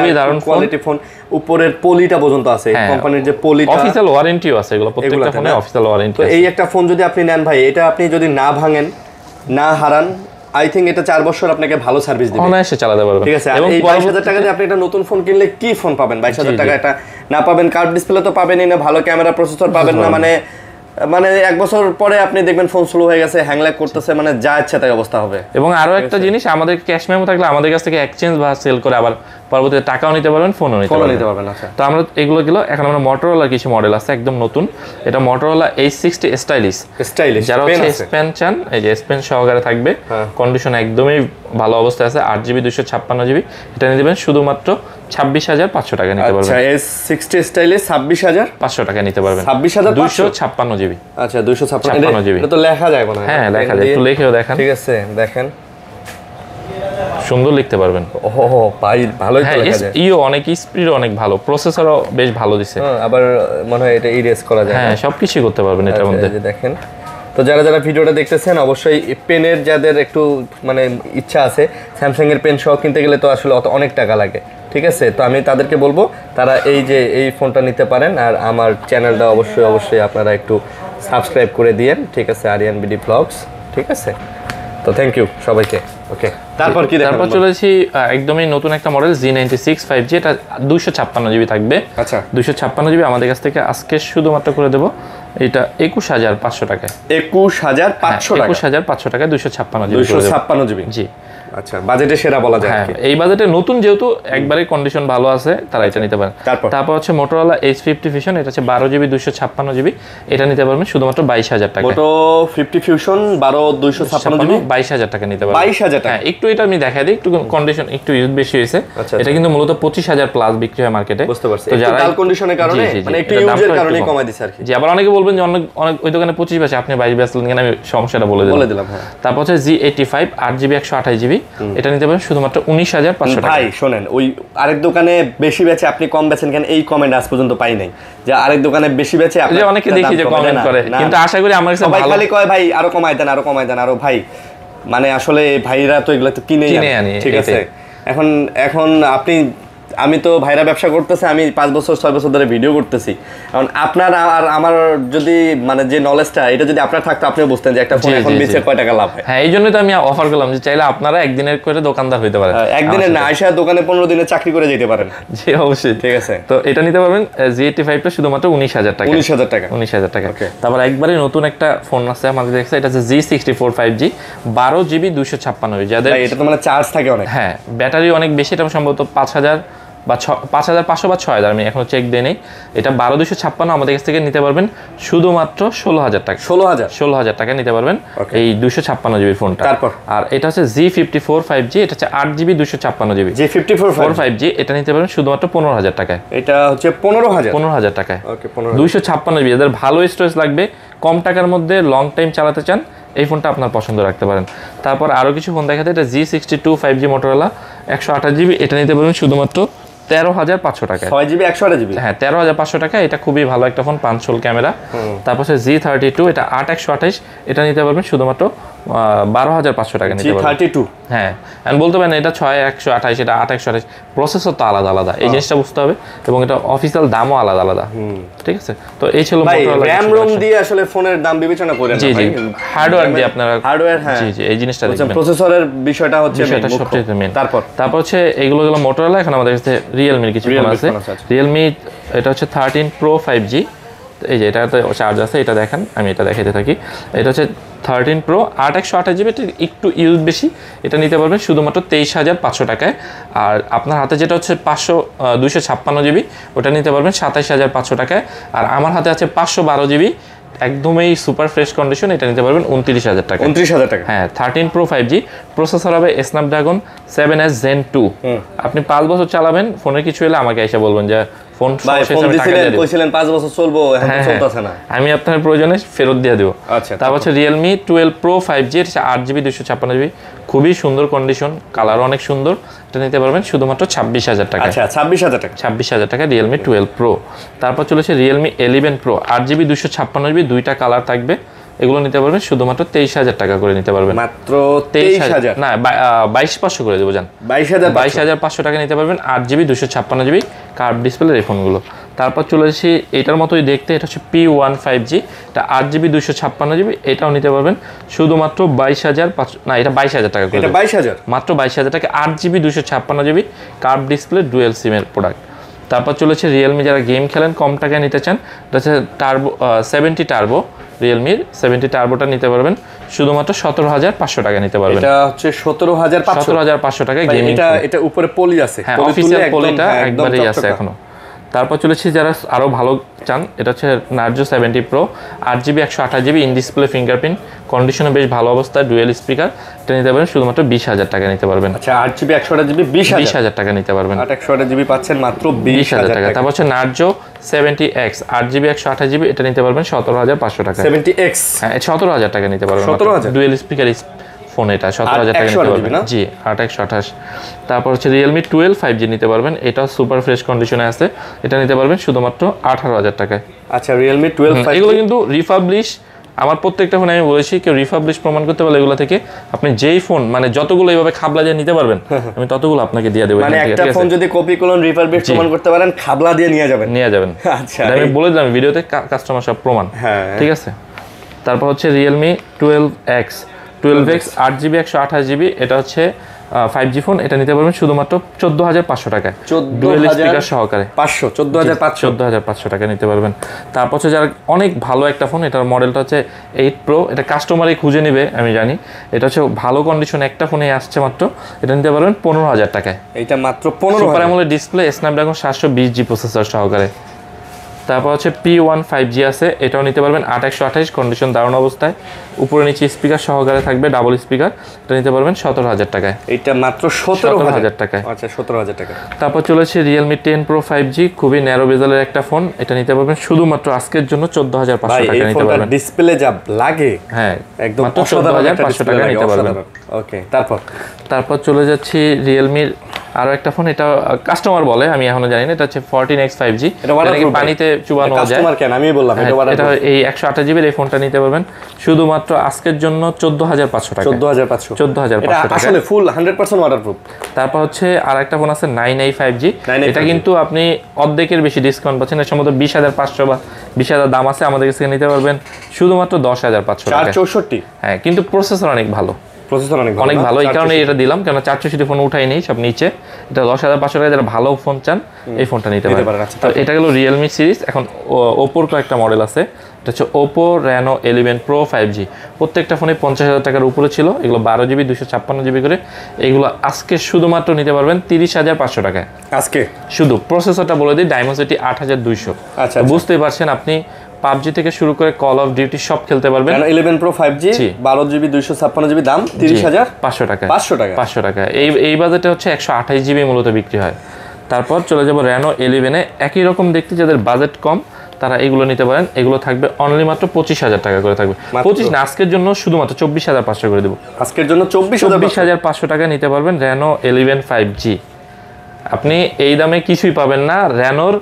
কোয়ালিটি ফোন, উপরের পলিটা পর্যন্ত আছে, কোম্পানির যে পলিটা, অফিশিয়াল ওয়ারেন্টিও আছে, এগুলো প্রত্যেকটা ফোনে অফিশিয়াল ওয়ারেন্টি আছে। তো এই একটা ফোন যদি আপনি নেন ভাই, এটা আপনি যদি না ভাঙেন না হারান, আই থিংক এটা 4 বছর আপনাকে ভালো সার্ভিস দিবে, অনায়াসে চালাতে পারবেন। ঠিক আছে। এবং 22,000 টাকা দিয়ে আপনি একটা নতুন ফোন কিনলে কি ফোন পাবেন? 22,000 টাকা এটা না পাবেন, কার্ভ ডিসপ্লে তো পাবেনই না, ভালো ক্যামেরা প্রসেসর পাবেন না, মানে 1 বছর পরে আপনি দেখবেন ফোন স্লো হয়ে গেছে, হ্যাং ল্যাগ করতেছে, মানে যা ইচ্ছা তাই অবস্থা হবে। এবং আরো একটা জিনিস, আমাদের ক্যাশ মেমো থাকলে আমাদের কাছ থেকে এক্সচেঞ্জ বা সেল করে আবার পরবর্তীতে টাকাও নিতে পারবেন, ফোনও নিতে পারবেন। আচ্ছা, তো আমরা এগুলো এখন আমরা মোটরোলার কিছু মডেল আছে একদম নতুন, এটা মোটরোলা H60 স্টাইলিশ, যারা হচ্ছে স্পেন চান, এই যে স্পেন সহকারে থাকবে, কন্ডিশন একদমই ভালো অবস্থায় আছে, 8GB 256GB, এটা নিতে পারবেন শুধুমাত্র 26,500 টাকা নিতে পারবেন। আচ্ছা, S60 স্টাইলিশ 26,500 টাকা নিতে পারবেন, 26,256GB। আচ্ছা, 256GB, এটা তো লেখা যায় মনে হয়। হ্যাঁ লেখা যায়, একটু লিখেও দেখেন। ঠিক আছে, দেখেন সুন্দর লিখতে পারবেন। ওহো ভাই, ভালোই তো লেখা যায়। অনেক স্পিড, অনেক ভালো, প্রসেসরও বেশ ভালো দিছে। আবার মনে হয় এটা ইরেজ করা যায়। হ্যাঁ সবকিছু করতে পারবেন এটার মধ্যে। দেখেন, তো যারা যারা ভিডিওটা দেখতেছেন, অবশ্যই পেনের যাদের একটু মানে ইচ্ছা আছে, স্যামসাং এর পেন সহ কিনতে গেলে তো আসলে অনেক টাকা লাগে, ঠিক আছে। তো আমি তাদেরকে বলবো তারা এই ফোনটা নিতে পারেন। আর আমার চ্যানেলটা অবশ্যই আপনারা একটু সাবস্ক্রাইব করে দিয়েন, ঠিক আছে, আরিয়ান বিডি ব্লগস, ঠিক আছে। তো থ্যাংক ইউ সবাইকে। ওকে, তারপর চলেছি একদমই নতুন একটা মডেল Z96 5G, এটা 256GB থাকবে। আচ্ছা, 256GB আমাদের কাছ থেকে আজকে শুধুমাত্র করে দেবো এটা 21,500 টাকায়। 21,500 টাকা, 256GB। জি। আচ্ছা, বাজেটে সেরা বলা যায়। হ্যাঁ, এই বাজেটে নতুন যেহেতু একবারে কন্ডিশন ভালো আছে তারা এটা নিতে পারেন। তারপর হচ্ছে Motorola H50 Fusion, এটা হচ্ছে 12GB 256GB, এটা নিতে পারবেন শুধুমাত্র 22,000 টাকা। Moto 50 Fusion 12 256GB 22,000 টাকা নিতে পারবেন। 22,000 টাকা। হ্যাঁ, একটু এটা আমি দেখাই দিই, একটু কন্ডিশন একটু ইউজ বেশি হয়েছে। এটা কিন্তু মূলত 25,000 প্লাস বিক্রি হয় মার্কেটে। বুঝতে পারছি, তো যারা কাল কন্ডিশনের কারণে মানে একটু ইউজের কারণে কমাই দিছে আর কি। জি, আবার অনেকে বলবেন যে অনেক ওই দোকানে 25 বেচে, আপনি 22 বেচলেন কেন, আমি সমস্যাটা বলে দিলাম। হ্যাঁ, তারপর হচ্ছে G85 8GB 128GB, এটা নিতে পারবেন শুধুমাত্র 19,500 টাকা। ভাই শোনেন, ওই আরেক দোকানে বেশি বেচে আপনি কম বেচেন কেন, এই কমেন্ট আজ পর্যন্ত পাই নাই যে আরেক দোকানে বেশি বেচে আপনি। যে অনেকে দেখি যে কমেন্ট করে, কিন্তু আশা করি আমার কাছে ভালো খালি কয় ভাই আরো কমাই দেন, আরো কমাই দেন, আরো ভাই মানে আসলে ভাইরা তো এগুলো তো কিনে আনে, ঠিক আছে। এখন আমি তো ভাইরা ব্যবসা করতেছে, আমি 5 বছর 6 বছর ধরে ভিডিও করতেছি। এখন আপনার আর আমার যদি মানে যে নলেজটা এটা যদি আপনার থাকতো, আপনিও বুঝতেন যে একটা ফোন এখন বেচে কয় টাকা লাভ হয়। হ্যাঁ, এই জন্যই তো আমি অফার করলাম যে চাইলে আপনারা একদিনের করে দোকানদার হইতে পারেন। একদিনের না, আয়শা দোকানে 15 দিনে চাকরি করে যেতে পারেন। জি অবশ্যই, ঠিক আছে। তো এটা নিতে পারবেন G85 টা শুধুমাত্র 19,000 টাকা। 19,000 টাকা। তারপর একবারে নতুন একটা ফোন আছে আমাদের দেখছে, এটা হচ্ছে G64 5G 12GB 256GB, যাদের এটা তো মানে চার্জ থাকে অনেক। হ্যাঁ, ব্যাটারি অনেক বেশি, এটা সম্ভবত 5,000 বা 5,500 বা 6,000, আমি এখনো চেক দিই নেই। এটা 12,256 আমাদের কাছ থেকে নিতে পারবেন শুধুমাত্র 16,000 টাকা। 16,000 টাকা নিতে পারবেন এই 256GB ফোনটা। তারপর আর এটা হচ্ছে G54 5G, এটা হচ্ছে 8GB 256GB। G54 5G, এটা নিতে পারবেন শুধুমাত্র 15,000 টাকায়। এটা হচ্ছে 15,000 টাকায়। ওকে, 256GB, যাদের ভালো স্টোরেজ লাগবে, কম টাকার মধ্যে লং টাইম চালাতে চান, এই ফোনটা আপনার পছন্দ রাখতে পারেন। তারপর আরও কিছু ফোন দেখাতে, এটা G62 5G Motorola 128GB, এটা নিতে পারবেন শুধুমাত্র 13,500 টাকায়। 6GB 128GB, হ্যাঁ 13,500 টাকা। এটা খুবই ভালো একটা ফোন, 5 হোল ক্যামেরা। তারপর হচ্ছে G32, এটা 8/128, এটা নিতে পারবেন শুধুমাত্র 12,500 টাকা নিতে পারবেন। G32, হ্যাঁ, আমি বলতে পারেন এটা 6/128, এটা 8/128, প্রসেসর তো আলাদা আলাদা, এই জিনিসটা বুঝতে হবে, এবং এটা অফিসিয়াল দামও আলাদা আলাদা, ঠিক আছে। তো এই ছিল Motorola। RAM ROM দিয়ে আসলে ফোনের দাম বিবেচনা করেন না ভাই, হার্ডওয়্যার দিয়ে আপনারা হার্ডওয়্যার। হ্যাঁ জি, এই জিনিসটা দেখবেন, প্রসেসরের বিষয়টা হচ্ছে সবচেয়ে মেইন। তারপর হচ্ছে এগুলো গেল Motorola। এখন আমাদের কাছে Realme এর কিছু ফোন আছে। Realme এটা হচ্ছে 13 Pro 5G, এই যে এটাতে চার্জ আছে, এটা দেখেন, আমি এটা দেখাইতে থাকি। এটা হচ্ছে 13 Pro 8/128GB, একটু ইউজ বেশি, এটা নিতে পারবেন শুধুমাত্র 23,500 টাকায়। আর আপনার হাতে যেটা হচ্ছে 256GB, ওটা নিতে পারবেন 27,500 টাকায়। আর আমার হাতে আছে 512GB, একদমই সুপার ফ্রেশ কন্ডিশন, এটা নিতে পারবেন 29,000 টাকা। 29,000 টাকা। হ্যাঁ, 13 Pro 5G, প্রসেসর হবে Snapdragon 7S Gen 2। আপনি 5 বছর চালাবেন, ফোনের কিছু হলে আমাকে এসে বলবেন যে ফোন কইছিলেন 5 বছর চলবো, এখন চলতেছে না, আমি আপনার প্রয়োজনে ফেরত দিয়ে দেব। আচ্ছা, তারপর হচ্ছে Realme 12 Pro 5G, এটা 8GB 256GB, খুবই সুন্দর কন্ডিশন, কালার অনেক সুন্দর, এটা নিতে পারবেন শুধুমাত্র 26,000 টাকা। আচ্ছা, 26,000 টাকা। 26,000 টাকা Realme 12 Pro। তারপর চলেছে Realme 11 Pro 8GB 256GB, দুইটা কালার থাকবে, এগুলো নিতে পারবেন শুধুমাত্র 23,000 টাকা করে নিতে পারবেন। মাত্র 23,000 না, 22,500 করে দেবো, জান 22,500 টাকা নিতে পারবেন 8GB 256GB কার্ভ ডিসপ্লের এই ফোনগুলো। তারপর চলে এসেছি এটার মতোই দেখতে, এটা হচ্ছে P1 5G, এটা 8GB 256GB, এটাও নিতে পারবেন শুধুমাত্র 22,500, না এটা 22,000 টাকা করে, এটা 22,000, মাত্র 22,000 টাকা, 8GB 256GB curve display dual সিমের প্রোডাক্ট। তারপর চলেছে Realme, যারা গেম খেলেন কম টাকায় নিতে চান, এটা হচ্ছে টার্বো 70 টার্বো, Realme 70 টার্বোটা নিতে পারবেন শুধুমাত্র 17,500 টাকা নিতে পারবেন। এটা হচ্ছে 17,500 টাকা গেমিং। এটা উপরে পলি আছে, হ্যাঁ অফিশিয়াল পলিটা একবারেই আছে এখনো। তারপর চলেছি যারা আরো ভালো চান, এটা হচ্ছে Narzo 70 Pro 8GB 128GB, in display fingerprint, কন্ডিশনে বেশ ভালো অবস্থা, ডুয়েল স্পিকার, এটা নিতে পারবেন শুধুমাত্র 20,000 টাকা নিতে পারবেন। আচ্ছা, 8GB 128GB 20,000 টাকা নিতে পারবেন। 128GB পাচ্ছেন মাত্র 20,000 টাকা। তারপর হচ্ছে Narzo 70X 8GB 128GB, এটা নিতে পারবেন 17,500 টাকা। 70X, হ্যাঁ 17,000 টাকা নিতে পারবেন। 17,000 ডুয়েল স্পিকার ফোন, এটা 17,000 টাকা নিতে পারবেন। জি, 8/128। তারপর হচ্ছে Realme 12 5G নিতে পারবেন, এটাও সুপার ফ্রেশ কন্ডিশনে আছে, এটা নিতে পারবেন শুধুমাত্র 18,000 টাকায়। আচ্ছা, Realme 12 5G, এগুলো কিন্তু রিফাবলিশ, আমার প্রত্যেকটা ফোনে আমি বলেছি কেউ রিফাবলিশ প্রমাণ করতে পারলে এগুলো থেকে আপনি যেই ফোন মানে যতগুলো এইভাবে খাবলা দিয়ে নিতে পারবেন, আমি ততগুলো আপনাকে দিয়ে দেবো। মানে একটা ফোন যদি কপি ক্লোন রিফাবলিশ প্রমাণ করতে পারেন, খাবলা দিয়ে নিয়ে যাবেন। আচ্ছা, আমি বলে দিলাম ভিডিওতে, কাস্টমার সব প্রমাণ, ঠিক আছে। তারপর হচ্ছে Realme 12X 8GB 128GB, এটা হচ্ছে 5G ফোন, এটা নিতে পারবেন শুধুমাত্র 14,500 টাকায়, ডুয়েল স্পিকার সহকারে। 14,500 টাকা নিতে পারবেন। তারপর হচ্ছে যারা অনেক ভালো একটা ফোন, এটার মডেলটা হচ্ছে 8 Pro, এটা কাস্টমারই খুঁজে নেবে আমি জানি। এটা হচ্ছে ভালো কন্ডিশন একটা ফোনে আসছে মাত্র, এটা নিতে পারবেন 15,000 টাকায়। এটা মাত্র 15,000। Super AMOLED display, Snapdragon 720G processor সহকারে। তারপর হচ্ছে P1 5G আছে, এটাও নিতে পারবেন 8/128, কন্ডিশন দারুণ অবস্থায়, উপরে নিচে স্পিকার সহকারে থাকবে, ডাবল স্পিকার। এটা নিতে পারবেন 17,000 টাকায়। এটা মাত্র 17,000 টাকায়। আচ্ছা 17,000 টাকা। তারপর চলেছে Realme 10 Pro 5G, খুবই ন্যারো বেজেলের একটা ফোন, এটা নিতে পারবেন শুধুমাত্র আজকের জন্য 14,500 টাকা নিতে পারবেন। ডিসপ্লে যা লাগে, হ্যাঁ একদম মাত্র 14,500 টাকা নিতে পারবেন। ওকে, তারপর চলে যাচ্ছি Realme আরো একটা ফোন, এটা কাস্টমার বলে, আমি এখনো জানি না, এটা হচ্ছে 14X 5G, এটা কি পানিতে চুবানো যায়? কাস্টমার কেন, আমি বললাম এটা এই 128GB এই ফোনটা নিতে পারবেন শুধুমাত্র আজকের জন্য 14,500 টাকা। 14,500 টাকা, আসলে ফুল 100% ওয়াটারপ্রুফ। তারপর হচ্ছে আরেকটা ফোন আছে 9A 5G, এটা কিন্তু আপনি অর্ধেকের বেশি ডিসকাউন্ট পাচ্ছেন, এর সম্ভবত 20,500 বা 20,000 দাম আছে, আমাদের কাছে নিতে পারবেন শুধুমাত্র 10,500 টাকা। 464, হ্যাঁ, কিন্তু প্রসেসর অনেক ভালো, অনেক ভালো, এই কারণে এটা দিলাম, কেন 464 ফোন উঠাই নেই, সব নিচে। এটা 10,500 টাকা, যারা ভালো ফোন চান এই ফোনটা নিতে পারেন। তো এটা গেল Realme সিরিজ। এখন ওপোর কয়েকটা মডেল আছে, এটা হচ্ছে Oppo Reno 11 Pro 5G, প্রত্যেকটা ফোনে 50,000 টাকার উপরে ছিল, এগুলো 12GB 256GB করে। এগুলো আজকে শুধুমাত্র নিতে পারবেন 30,500 টাকায়। আজকে শুধু প্রসেসরটা বলে দিই, Dimensity 8200। আচ্ছা, বুঝতেই পারছেন, আপনি PUBG থেকে শুরু করে কল অফ ডিউটি সব খেলতে পারবেন। 11 Pro 5G 12GB 256GB, দাম 30,500 টাকা। 500 টাকা। এই বাজেটে হচ্ছে 128GB মূলত বিক্রি হয়। তারপর চলে যাব Reno 11 এ, একই রকম দেখতে, যাদের বাজেট কম তারা এগুলো নিতে পারেন। এগুলো থাকবে অনলি মাত্র 25,000 টাকা করে থাকবে। 25 না, আজকের জন্য শুধুমাত্র 24,500 করে দেবো। আজকের জন্য 24,500 টাকা নিতে পারবেন Reno 11 5G। আপনি এই দামে কিছুই পাবেন না। রেনোর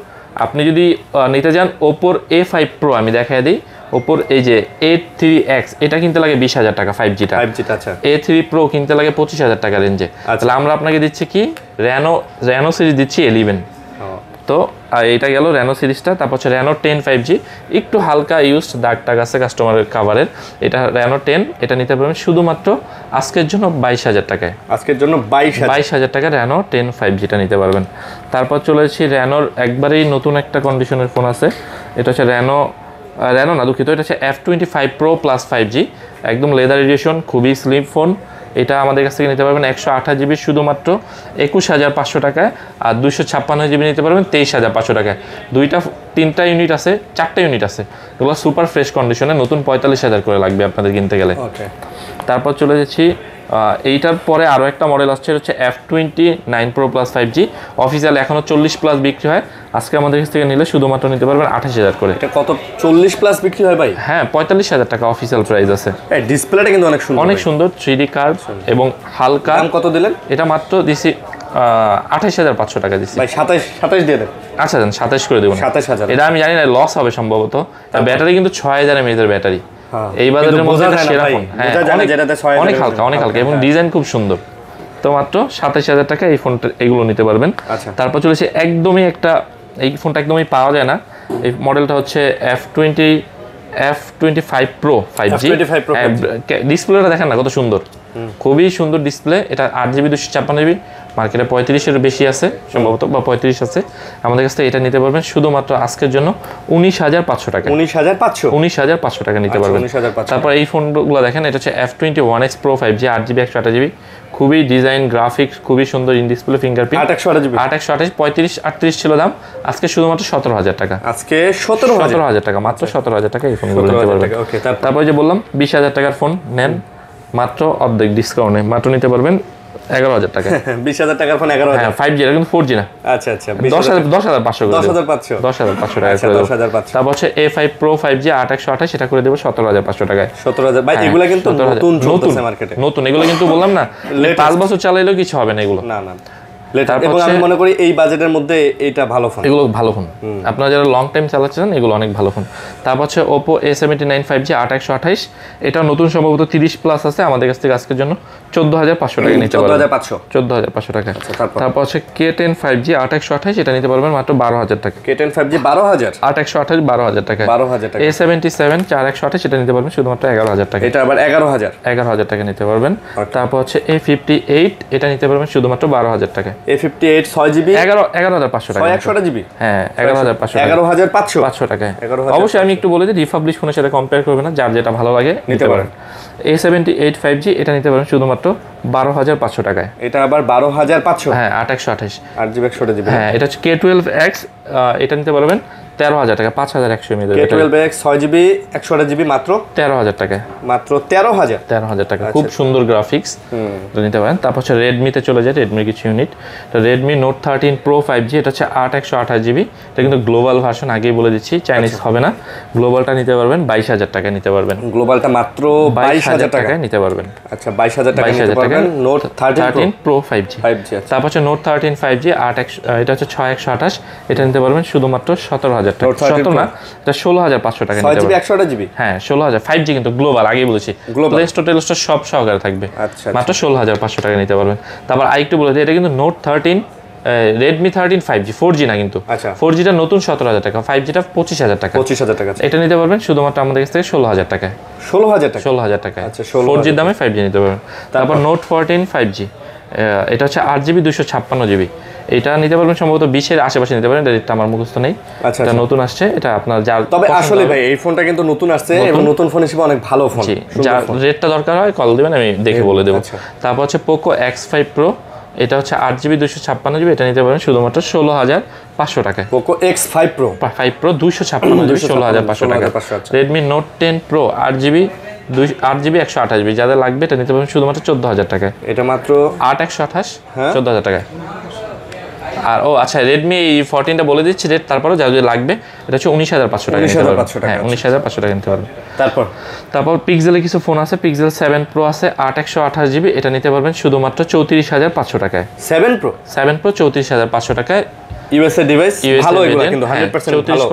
আপনি যদি নিতে যান Oppo A5 Pro, আমি দেখাই দিই, Oppo এই যে A3X, এটা কিনতে লাগে 20,000 টাকা 5Gটা। আচ্ছা। A3 Pro কিনতে লাগে 25,000 টাকা রেঞ্জে। তাহলে আমরা আপনাকে দিচ্ছি কি, Reno সিরিজ দিচ্ছি 11। তো এটা গেল Reno সিরিজটা। তারপর হচ্ছে Reno 10 5G, একটু হালকা ইউজড, দাগ টাগ আছে কাস্টমারের কাভারের। এটা Reno 10, এটা নিতে পারবেন শুধুমাত্র আজকের জন্য 22,000 টাকায়। আজকের জন্য 22,000 টাকা Reno 10 5Gটা নিতে পারবেন। তারপর চলে এসেছি Renoর একবারেই নতুন একটা কন্ডিশনের ফোন আছে, এটা হচ্ছে Reno না, দুঃখিত, এটা হচ্ছে F25 Pro Plus 5G, একদম লেদার এডিশন, খুবই স্লিম ফোন। এটা আমাদের কাছ থেকে নিতে পারবেন 128GB শুধুমাত্র 21,500 টাকায়, আর 256GB নিতে পারবেন 23,500 টাকায়। 3টা ইউনিট আছে, 4টা ইউনিট আছে, এগুলো সুপার ফ্রেশ কন্ডিশনে, নতুন 45,000 করে লাগবে আপনাদের কিনতে গেলে। তারপর চলে যাচ্ছি এইটার পরে আরও একটা মডেল আসছে, হচ্ছে F29 Pro Plus 5G, official এখনও 40+ বিক্রি হয়, আজকে আমাদের কাছ থেকে নিলে শুধুমাত্র নিতে পারবেন 28,000 করে। এটা কত 40+ বিক্রি হয় ভাই? হ্যাঁ, 45,000 টাকা অফিসিয়াল প্রাইস আছে। এই ডিসপ্লেটা কিন্তু অনেক সুন্দর 3D কার্ভ এবং হালকা। দাম কত দিলেন? এটা মাত্র দিছি 28,500 টাকা দিছি ভাই। 27 দিয়ে দেন। আচ্ছা দেন, 27 করে দেবো। 27,000। এটা আমি জানি না, লস হবে সম্ভবত। ব্যাটারি কিন্তু 6000 mAh এর ব্যাটারি, এই বাজারের মধ্যে সেরা ফোন। হ্যাঁ, অনেক হালকা এবং ডিজাইন খুব সুন্দর। তো মাত্র 27,000 টাকা এই ফোনটা, এগুলো নিতে পারবেন। তারপর চলেছে একদমই একটা, এই ফোনটা একদমই পাওয়া যায় না, এই মডেলটা হচ্ছে F25 Pro 5G। ডিসপ্লেটা দেখেন না কত সুন্দর, খুবই সুন্দর ডিসপ্লে। এটা 8GB 256GB, মার্কেটে 35-এর বেশি আছে সম্ভবত, বা 35 আছে। আমাদের কাছ থেকে এটা নিতে পারবেন শুধুমাত্র আজকের জন্য 19,500 টাকা। 19,500 টাকা নিতে পারবেন। তারপর এই ফোনগুলো দেখেন, এটা হচ্ছে F21X Pro 5G, 8GB 128GB, খুবই ডিজাইন গ্রাফিক্স খুবই সুন্দর, ইন ডিসপ্লে ফিঙ্গারপ্রিন্ট, 8/128, 35-38 ছিল দাম, আজকে শুধুমাত্র 17,000 টাকা। আজকে 17,000 টাকা, মাত্র 17,000 টাকা এই ফোনগুলো নিতে পারবেন। তারপর যে বললাম 20,000 টাকার ফোন নেন, মাত্র অর্ধেক ডিসকাউন্টে মাত্র নিতে পারবেন 11,000 টাকা। 20,000 টাকার ফোন 11,000। হ্যাঁ, 5G, এটা কিন্তু 4G না। আচ্ছা, 10,500 করে দেব। 10,500 টাকা করে দেব। তারপর হচ্ছে A5 Pro 5G 8/128, এটা করে দেব 17,500 টাকায়। 17,000 ভাই, এগুলা কিন্তু নতুন চলতেছে মার্কেটে। নতুন, এগুলো কিন্তু বললাম না 5 বছর চালাইলেও কিছু হবে না এগুলো। না। এবং আমি মনে করি এই বাজেটের মধ্যে এটা ভালো ফোন, এগুলো ভালো ফোন, আপনারা যারা লং টাইম চালাচ্ছেন এগুলো অনেক ভালো ফোন। তারপর হচ্ছে Oppo A79 5G 8128, এটা নতুন সম্ভবত 30+ আছে আমাদের কাছ থেকে আজকের জন্য 14,500 টাকা নিতে পারবেন। 14,500 টাকা। তারপর হচ্ছে K10 5G 8128, এটা নিতে পারবেন মাত্র 12,000 টাকা। K10 5G 12,000, 8128 12,000 টাকা। 12,000 টাকা। A77 4128, এটা নিতে পারবেন শুধুমাত্র 11,000 টাকা। এটা আবার 11,000 টাকা নিতে পারবেন। তারপর হচ্ছে A58, এটা নিতে পারবেন শুধুমাত্র 12,000 টাকা। A58 6GB 11,500 টাকা। 128GB, হ্যাঁ 11,500 টাকা। 11,500 টাকা। অবশ্যই আমি একটু বলে দিই, রিফাবলিশ ফোনের সাথে কম্পেয়ার করবেন না, যার যেটা ভালো লাগে নিতে পারেন। A78 5G, এটা নিতে পারবেন শুধুমাত্র 12,500 টাকায়। এটা আবার 12,500, হ্যাঁ 8128, 8GB 128GB। হ্যাঁ এটা হচ্ছে K12X, এটা নিতে পারবেন 13,000 টাকা, 5,100 mAh। K12X 6GB 128GB মাত্র 13,000 টাকা। মাত্র 13,000 টাকা। খুব সুন্দর গ্রাফিক্স, এটা নিতে পারেন। তারপর হচ্ছে রেডমিতে চলে যায়, রেডমির কিছু unit. Redmi note 13 pro 5G, এটা হচ্ছে 8128GB, এটা কিন্তু গ্লোবাল ভার্সন, আগেই বলে দিচ্ছি, চাইনিজ হবে না। গ্লোবালটা নিতে পারবেন 22,000 টাকায় নিতে পারবেন। গ্লোবালটা মাত্র 22,000 টাকায় নিতে পারবেন। আচ্ছা 22,000 টাকা নিতে পারবেন নোট 13 প্রো 5G। তারপর হচ্ছে নোট 13 5G 8 এটা হচ্ছে 6128, এটা নিতে পারবেন শুধুমাত্র 17,000 টাকা। 17 না, এটা 16,500 টাকা নিতে পারবেন। 128GB, হ্যাঁ 16,000 5G কিন্তু গ্লোবাল, আগেই বলেছি, প্লে স্টোর টেল স্টোর সব সহকারে থাকবে। মাত্র 16,500 টাকা নিতে পারবেন। তারপর আরেকটু বলে দিই, এটা কিন্তু নোট 13 রেডমি 13 5G 4G না কিন্তু, 4Gটা নতুন 17,000 টাকা, 5Gটা 25,000 টাকা। 25,000 টাকা। এটা নিতে পারবেন শুধুমাত্র আমাদের কাছ থেকে 16,000 টাকায়। 16,000 টাকা। আচ্ছা 4G দামে 5G নিতে পারবেন। তারপর নোট 14 5G, এটা হচ্ছে 8GB 256GB, এটা নিতে পারবেন সম্ভবত 20-এর আশেপাশে নিতে পারেন, এটা আমার মুখস্থ নেই, এটা নতুন আসছে, এটা আপনার যার। তবে আসলে ভাই এই ফোনটা কিন্তু নতুন আসছে এবং নতুন ফোন হিসেবে অনেক ভালো ফোন, যার রেটটা দরকার হয় কল দিবেন, আমি দেখে বলে দেবো। তারপর হচ্ছে Poco X5 Pro, এটা হচ্ছে 8GB 256GB, এটা নিতে পারেন শুধুমাত্র 16,500 টাকায়। Poco X5 Pro 256GB 16,500 টাকা। Redmi Note 10 Pro 8GB 128GB, যাদের লাগবে এটা নিতে পারবেন শুধুমাত্র 14,000 টাকায়। এটা মাত্র 8/128, 14,000 টাকায়। আর আচ্ছা রেডমি 14টা বলে দিচ্ছি রেট, তারপরে যা যদি লাগবে, এটা হচ্ছে 19,500 টাকা। 19,500 টাকা নিতে পারবেন। তারপর পিক্সেলের কিছু ফোন আছে, পিক্সেল 7 Pro আছে 8/128GB, এটা নিতে পারবেন শুধুমাত্র 34,500 টাকায়। 7 Pro 34,500 টাকায়। ইউএসএ ডিভাইস, ভালো এগুলো কিন্তু 100% ভালো।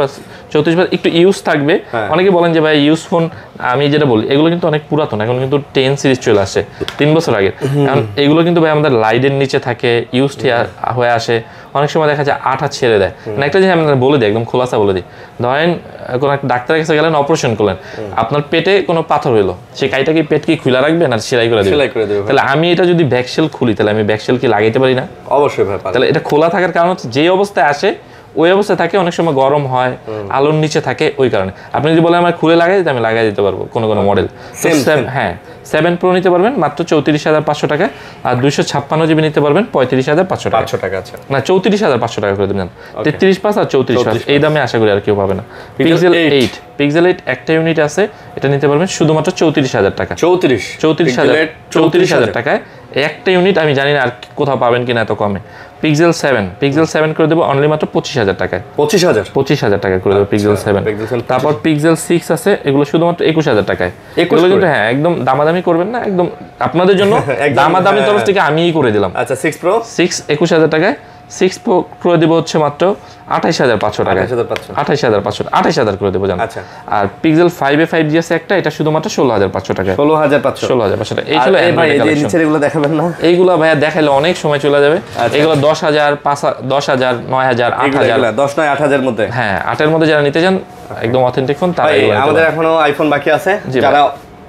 34 একটু ইউজ থাকবে। অনেকে বলেন যে ভাই ইউজ ফোন, আমি যেটা বলি এগুলো কিন্তু অনেক পুরাতন, এখন কিন্তু 10 সিরিজ চলে আসে 3 বছর আগে। কারণ এগুলো কিন্তু ভাই আমাদের লাইটের নিচে থাকে, ইউজ হয়ে আসে, অনেক সময় দেখা যায় আঠা ছেড়ে দেয়। মানে একটা জিনিস আমি বলে দিই, একদম খোলাসা বলে দিই, ধরেন কোনো একটা ডাক্তারের কাছে গেলেন, অপারেশন করলেন, আপনার পেটে কোনো পাথর হইলো, সেই কাইটা কি পেট কি খুলে রাখবেন আর সেলাই করে দেবেন? তাহলে আমি এটা যদি ব্যাকশেল খুলি, তাহলে আমি ব্যাকশেল কি লাগাইতে পারি না? অবশ্যই ভাই। তাহলে এটা খোলা থাকার কারণ হচ্ছে যে অবস্থায় আসে ওই অবস্থায় থাকে, অনেক সময় গরম হয়, আলোর নিচে থাকে, ওই কারণে। আপনি যদি বলেন আমার খুলে লাগাই দিতে, আমি লাগাই দিতে পারবো কোনো মডেল। হ্যাঁ 7 Pro নিতে পারবেন মাত্র 34,500 টাকা, আর 256GB নিতে পারবেন 35,500 টাকা। না 34,500 টাকা করে দেবেন, 33.5 আর 34.5 এই দামে আশা করি আর কেউ পাবে না। পিক্সেল 8 একটা ইউনিট আছে, এটা নিতে পারবেন শুধুমাত্র 34,000 টাকা। 34,000 টাকায় একটা ইউনিট, আমি জানি না আর কোথাও পাবেন কিনা এত কমে। পিক্সেল 7 করে দেবো অনলি মাত্র 25,000 টাকায়। 25,000 টাকা করে দেবো পিক্সেল 7। তারপর পিক্সেল 6 আছে, এগুলো শুধুমাত্র 21,000 টাকায়। এগুলো কিন্তু হ্যাঁ একদম দামাদামি করবেন না, একদম আপনাদের জন্য দামাদামি তরফ থেকে আমিই করে দিলাম। আচ্ছা 6 Pro 21,000 টাকায়। 6 Pro দেবো হচ্ছে মাত্র 28,500 টাকায়। 28,500 করে দেবো জানো। আর পিক্সেল 5 এ 5G আছে একটা, এটা শুধুমাত্র 16,500 টাকায়। 16,500 টাকা। এই ছিল নিচেরগুলো দেখাবেন না? এইগুলো ভাইয়া দেখাইলে অনেক সময় চলে যাবে। এগুলো 10,000, 10,000, 9,000, 8,000, 10, 9, 8,000 মধ্যে। হ্যাঁ 8-এর মধ্যে যারা নিতে চান একদম অথেন্টিক ফোন, তারা আমাদের এখনো আইফোন বাকি আছে, যারা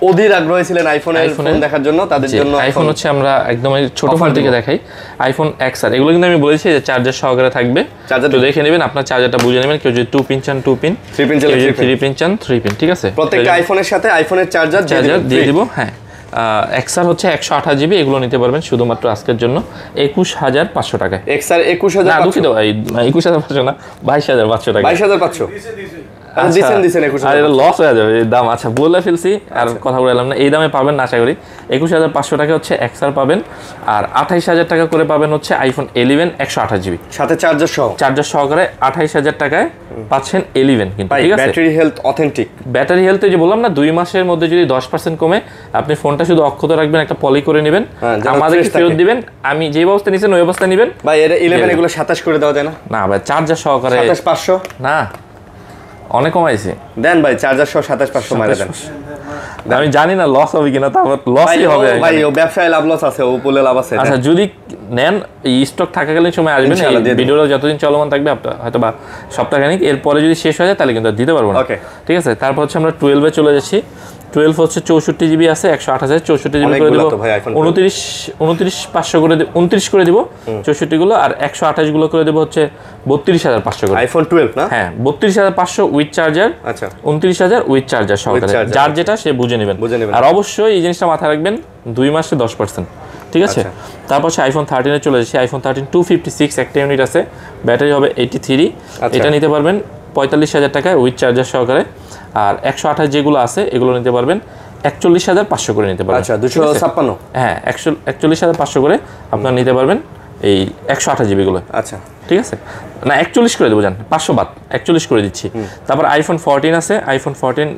অধীর আগ্রহী ছিলেন আইফোনের ফোন দেখার জন্য, তাদের জন্য আইফোন হচ্ছে আমরা একদম ছোট ফোন থেকে দেখাই। আইফোন XR, এগুলো কিন্তু আমি বলেছি যে চার্জার সহকারে থাকবে, চার্জার দেখে নেবেন, আপনার চার্জারটা বুঝে নেবেন। কেউ যদি 2 পিন চান 2 পিন, 3 পিন চান 3 পিন চান 3 পিন, ঠিক আছে। প্রত্যেকটা আইফোনের সাথে আইফোনের চার্জার দিয়ে দিব। হ্যাঁ XR হচ্ছে 128GB, এগুলো নিতে পারবেন শুধুমাত্র আজকের জন্য 21,500 টাকায়। XR 21,500 না, দুঃখিত ভাই, 21,500 না, 22,500 টাকা। 22,500 দিছেন 21,000 আর এটা লস হয়ে যাবে এই দাম। আচ্ছা বলে ফেলছি আর কথা বললাম না, এই দামে পাবেন না আশা করি। 21,500 টাকা হচ্ছে এক্সআর পাবেন, আর 28,000 টাকা করে পাবেন হচ্ছে আইফোন 11 128 জিবি সাথে চার্জার সহ। চার্জার সহকারে 28,000 টাকায় পাচ্ছেন 11 কিন্তু, ঠিক আছে। Battery health authentic. Battery health যে বললাম না, 2 মাসের মধ্যে যদি 10% কমে, আপনি ফোনটা শুধু অক্ষত রাখবেন, একটা পলি করে নেবেন, আমাদেরকে ফেরত দিবেন। আমি যে অবস্থা নিছেন ওই অবস্থা নেবেন ভাই। এর 11 এগুলো 27 করে দেওয়া যায় না? না ভাই, চার্জার সহকারে 27,500 না, অনেক কমাইছে। দেন ভাই, চার্জার সহ 27,500 মারা দেন। আমি জানি না লস হবে কিনা, তারপর লসই হবে ভাই। ও ব্যবসায় লাভ লস আছে, ও বলে লাভ আছে। আচ্ছা যদি নেন, এই স্টক থাকাকালীন সময় আসবেন, এই ভিডিওটা যতদিন চলমান থাকবে হয়তো বা সপ্তাহখানিক, এরপরে যদি শেষ হয়ে যায় তাহলে কিন্তু দিতে পারবো না, ঠিক আছে। তারপর হচ্ছে আমরা 12-এ চলে যাচ্ছি। 12 হচ্ছে 64 জিবি আছে, 128 64 জিবি করে দেবো, 29,500 করে 29 করে দিব 64 গুলো, আর 128 গুলো করে দেবো হচ্ছে 32,500 করে। আইফোন 12 না? হ্যাঁ 32,500 উইথ চার্জার। আচ্ছা 29,000 উইথ চার্জার সহকারে, যার যেটা সে বুঝে নেবেন। আর অবশ্যই এই জিনিসটা মাথায় রাখবেন, 2 মাসে 10%, ঠিক আছে। তারপর হচ্ছে আইফোন 13-এ চলে যাচ্ছি। আইফোন 13 256 একটা ইউনিট আছে, ব্যাটারি হবে 83। এটা নিতে পারবেন 45,000 টাকায় উইথ চার্জার সহকারে, আর 128 যেগুলো আছে এগুলো নিতে পারবেন 41,500 করে নিতে পারবেন। আচ্ছা 256। হ্যাঁ 41,500 করে আপনারা নিতে পারবেন এই 128 জিবি গুলো। আচ্ছা ঠিক আছে, না 41 করে দেবো, জান 500 বাদ 41 করে দিচ্ছি। তারপর আইফোন 14 আছে, আইফোন 14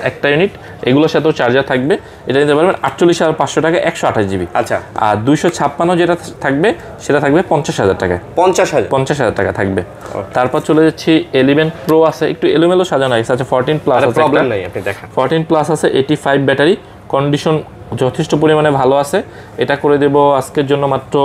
একটা ইউনিট, এগুলোর সাথেও চার্জার থাকবে, এটা নিতে পারবেন 48,500 টাকা 128 জিবি। আচ্ছা, আর 256 যেটা থাকবে সেটা থাকবে 50,000 টাকায়। 50,000 টাকা থাকবে। তারপর চলে যাচ্ছি 11 প্রো আছে, একটু এলোমেলো সাজানো আছে। আচ্ছা 14 প্লাস আছে, প্রবলেম নাই, আপনি দেখেন 14 প্লাস আছে, 85 ব্যাটারি, কন্ডিশন যথেষ্ট পরিমাণে ভালো আছে। এটা করে দেব আজকের জন্য মাত্র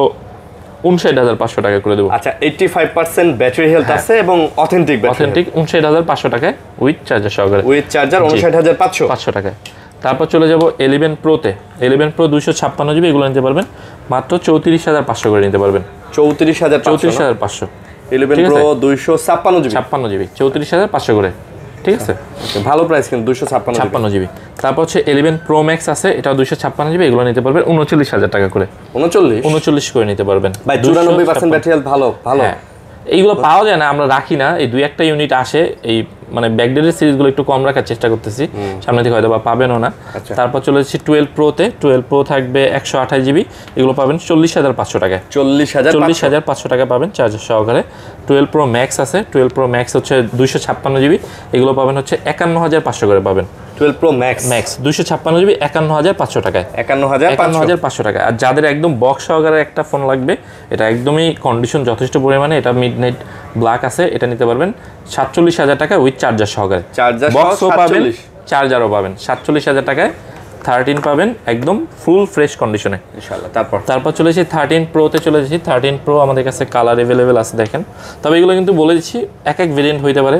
59,500 টাকা করে দেবো। আচ্ছা 85% ব্যাটারি হেলথ আছে এবং অথেন্টিক 59,500 টাকায় উইথ চার্জার সহকারে, উইথ চার্জার 59,500 টাকায়। তারপর চলে যাব 11 প্রোতে। 11 প্রো 256 জিবি, এগুলো নিতে পারবেন মাত্র 34,500 করে নিতে পারবেন। 34,500 11 প্রো 256 জিবি, 56 জিবি 34,500 করে, ঠিক আছে। ভালো প্রাইস কিন্তু 256 জিবি। তারপর হচ্ছে 11 প্রো ম্যাক্স আছে, এটা 256 জিবি, এগুলো নিতে পারবেন 39,000 টাকা করে। 39 করে নিতে পারবেন ভাই। 94% ব্যাটারি হেলথ ভালো ভালো। এইগুলো পাওয়া যায় না, আমরা রাখি না, এই 2-1টা ইউনিট আসে। এই মানে ব্যাকডেটের সিরিজগুলো একটু কম রাখার চেষ্টা করতেছি, সামনে থেকে হয়তো বা পাবেনও না। তারপর চলে যাচ্ছি 12 প্রোতে। 12 প্রো থাকবে 128 জিবি, এগুলো পাবেন 40,500 টাকায়। 40,500 টাকা পাবেন চার্জার সহকারে। 12 প্রো ম্যাক্স আছে, 12 প্রো ম্যাক্স হচ্ছে 256 জিবি, এগুলো পাবেন হচ্ছে 51,500 করে পাবেন। 12 প্রো ম্যাক্স 256 জিবি 51,500 টাকায়, 51,500 টাকা। আর যাদের একদম বক্স সহকারে একটা ফোন লাগবে, এটা একদমই কন্ডিশন যথেষ্ট পরিমাণে, এটা মিডনাইট ব্ল্যাক আছে, এটা নিতে পারবেন 47,000 টাকা উইথ চার্জার সহকারে। বক্সও পাবেন, চার্জারও পাবেন 47,000 টাকায়। 13 পাবেন একদম ফুল ফ্রেশ কন্ডিশনে ইনশাআল্লাহ। তারপর চলে এসেছি 13 প্রোতে চলে এসেছি। 13 প্রো আমাদের কাছে কালার অ্যাভেলেবেল আছে, দেখেন। তবে এগুলো কিন্তু বলে দিচ্ছি এক ভেরিয়েন্ট হইতে পারে,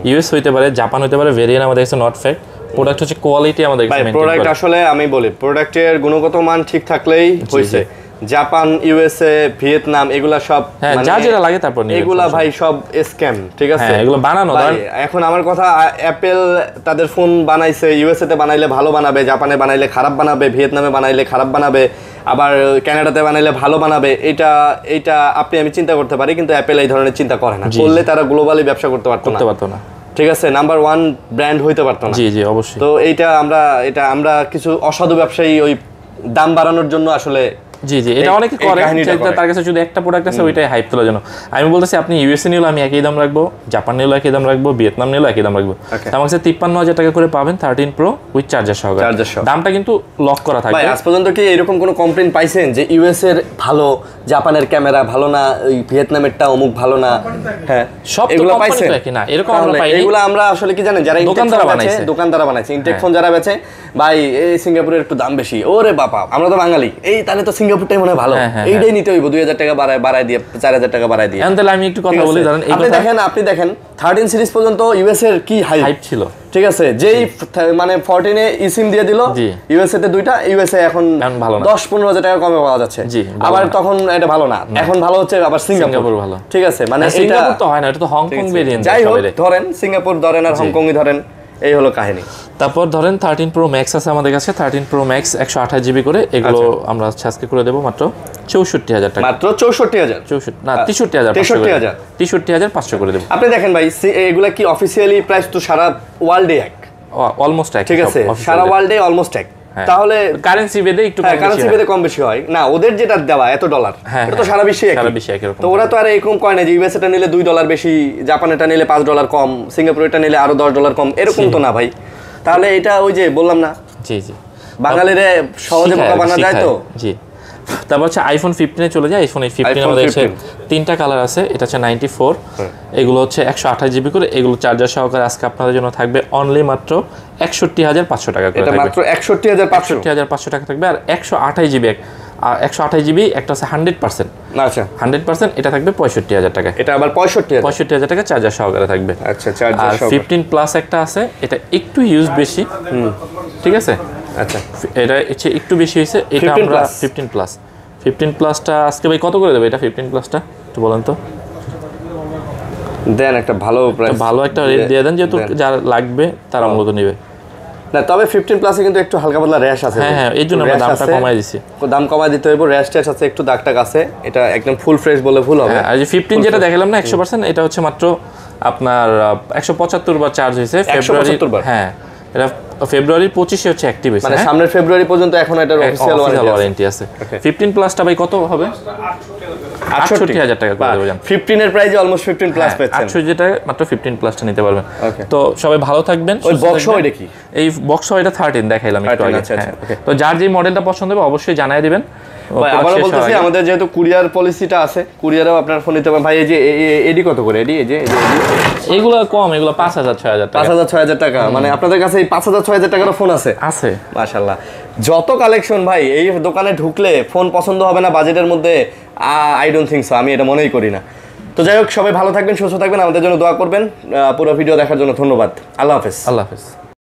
ইউএস হইতে পারে, জাপান হইতে পারে, ভেরিয়েন্ট আমাদের কাছে নট ফ্যাক্ট। প্রোডাক্ট হচ্ছে কোয়ালিটি আমাদের কাছে মেইনটেইন করে। প্রোডাক্ট আসলে আমি বলি, প্রোডাক্টের গুণগত মান ঠিক থাকলেই হইছে। জাপান, ইউএসএ, ভিয়েতনাম এগুলা সব যা যেটা লাগে তারপর নিয়ে এগুলা ভাই সব স্ক্যাম, ঠিক আছে। এগুলো বানানো এখন আমার কথা, অ্যাপেল তাদের ফোন বানাইছে, ইউএসএ তে বানাইলে ভালো বানাবে, জাপানে বানাইলে খারাপ বানাবে, ভিয়েতনামে বানাইলে খারাপ বানাবে, আবার কানাডাতে বানাইলে ভালো বানাবে। এটা আমি চিন্তা করতে পারি, কিন্তু অ্যাপেল এই ধরনের চিন্তা করে না। করলে তারা গ্লোবালি ব্যবসা করতে পারতো না, ঠিক আছে, নাম্বার 1 ব্র্যান্ড হইতে পারতো না। জি অবশ্যই। তো আমরা কিছু অসাধু ব্যবসায়ী ওই দাম বাড়ানোর জন্য আসলে এটা অনেকে করে, তার কাছে শুধু একটা প্রোডাক্ট আছে, ওইটাই হাইপ তোলার জন্য। আমি বলতেছি আপনি ইউএসএ নিলে আমি একই দাম রাখবো, জাপান নিলে একই দাম রাখবো, ভিয়েতনাম নিলে একই দাম রাখবো। আমার কাছে 53,000 টাকা করে পাবেন 13 প্রো উইথ চার্জার সহকারে। দামটা কিন্তু লক করা থাকবে। আজ পর্যন্ত কি এরকম কোনো কমপ্লেইন পাইছেন যে ইউএস এর ভালো, জাপানের ক্যামেরা ভালো না, ওই ভিয়েতনামেরটা অমুক ভালো না? হ্যাঁ, সব এগুলো পাইছেন না, এরকম আমরা পাইনি। এগুলো আমরা আসলে কি জানেন, যারা দোকানদারা বানাইছে, ইনটেক ফোন যারা বেচে, ভাই এই সিঙ্গাপুরের একটু দাম বেশি, ওরে বাবা আমরা তো বাঙালি, এই তাহলে তো সিঙ্গাপুরটাই মনে হয় ভালো, এইটাই নিতে হইব, 2,000 টাকা বাড়ায় দিয়ে 4,000 টাকা বাড়ায় দিয়ে। তাহলে আমি একটু কথা বলি, ধরেন আপনি দেখেন 13 সিরিজ পর্যন্ত ইউএস এর কি হাইপ ছিল, ঠিক আছে। যেই মানে 14 এ ইসিম দিয়ে দিল, ইউএসএ তে 2টা, ইউএসএ এখন 10-15,000 টাকা কমে পাওয়া যাচ্ছে। আবার তখন এটা ভালো না, এখন ভালো হচ্ছে আবার সিঙ্গাপুর ভালো, ঠিক আছে। মানে সিঙ্গাপুর তো হয় না, এটা তো হংকং ভেরিয়েন্ট। যাই হোক, ধরেন সিঙ্গাপুর ধরেন আর হংকংই ধরেন, এই হলো কাহিনী। তারপর ধরেন 13 Pro Max আছে আমাদের কাছে, 13 Pro Max 128 জিবি করে, এগুলো আমরা আজকে করে দেবো মাত্র 64,000 টাকা। মাত্র 64,000? 64 না 63,000, 63,500 করে দেবো। আপনি দেখেন ভাই, এগুলা কি অফিসিয়ালি প্রাইস তো সারা ওয়ার্ল্ডে এক, অলমোস্ট এক, ঠিক আছে, সারা ওয়ার্ল্ডে অলমোস্ট এক। তাহলে কারেন্সি বেদে একটু কারেন্সি বেদে কম বেশি হয় না, ওদের যেটা দেওয়া এত ডলার, এটা তো সারা বিশ্বে একই। তো ওরা তো আর এরকম কয় না যে ইউএস এটা নিলে $2 বেশি, জাপানেটা নিলে $5 কম, সিঙ্গাপুরেটা নিলে আরো $10 কম, এরকম তো না ভাই। তাহলে এটা ওই যে বললাম না, জি জি, বাঙালিরে সহজে বোকা বানা যায় তো। জি। তারপর হচ্ছে আইফোন 15 চলে যায়। আইফোন 15 আমাদের কাছে 3টা কালার আছে, এটা হচ্ছে 94, এগুলো হচ্ছে 128 জিবি করে, এগুলো চার্জার সহকারে আজকে আপনাদের জন্য থাকবে অনলি মাত্র 61,500 টাকা করে। এটা মাত্র 61,500 টাকা থাকবে। আর 128 জিবি, আর 128 জিবি একটা আছে 100%, আচ্ছা 100%, এটা থাকবে 65,000 টাকা। এটা আবার 65,000 টাকা চার্জার সহকারে থাকবে। আচ্ছা, চার্জার সহকারে। 15 প্লাস একটা আছে, এটা একটু ইউজ বেশি, ঠিক আছে। আচ্ছা, এটা হচ্ছে একটু বেশি হয়েছে, এটা আমরা 15 প্লাসটা আজকে ভাই কত করে দেবে? এটা 15 প্লাসটা একটু বলেন তো, দেন একটা ভালো প্রাইস, ভালো একটা রেট দিয়ে দেন, যেহেতু যার লাগবে তারা মূলত নেবে। না তবে 15 প্লাসে কিন্তু একটু হালকা পাতলা র্যাশ আছে। হ্যাঁ, এই জন্য আমরা দামটা কমাই দিছি। দাম কমাই দিতে হইব, র্যাশ ট্যাশ আছে, একটু দাগ টাগ আছে, এটা একদম ফুল ফ্রেশ বলে ভুল হবে। আর যে 15 যেটা দেখালাম না 100%, এটা হচ্ছে মাত্র আপনার 175 বার চার্জ হয়েছে ফেব্রুয়ারি। হ্যাঁ, এটা ফেব্রুয়ারি 25 হচ্ছে অ্যাক্টিভ হয়েছে, মানে সামনের ফেব্রুয়ারি পর্যন্ত এখন এটার অফিশিয়াল ওয়ারেন্টি আছে। 15 প্লাসটা ভাই কত হবে? 68,000 টাকা করে দেবো। 15 এর প্রাইসে অলমোস্ট 15 প্লাস পাচ্ছেন। 68 টাকা মাত্র 15 প্লাসটা নিতে পারবেন। তো সবাই ভালো থাকবেন। ওই বক্স এটা কি? এই বক্স এটা 13 দেখাইলাম একটু আগে। তো যার যে মডেলটা পছন্দ হবে অবশ্যই জানাই দিবেন। আবার বলতেছি, আমাদের যেহেতু কুরিয়ার পলিসিটা আছে, কুরিয়ারেও আপনার ফোন নিতে পারেন ভাই। এই যে এডি কত করে? এডি এই যে এইগুলো কম, এগুলো 5,000-6,000 টাকা। 5,000-6,000 টাকা, মানে আপনাদের কাছে এই 5,000-6,000 টাকার ফোন আছে? আছে, মাশাআল্লাহ। যত কালেকশন ভাই, এই দোকানে ঢুকলে ফোন পছন্দ হবে না বাজেটের মধ্যে, আই ডোন্ট থিংক সো, আমি এটা মনেই করি না। তো যাই হোক, সবাই ভালো থাকবেন, সুস্থ থাকবেন, আমাদের জন্য দোয়া করবেন। পুরো ভিডিও দেখার জন্য ধন্যবাদ। আল্লাহ হাফেজ। আল্লাহ হাফেজ।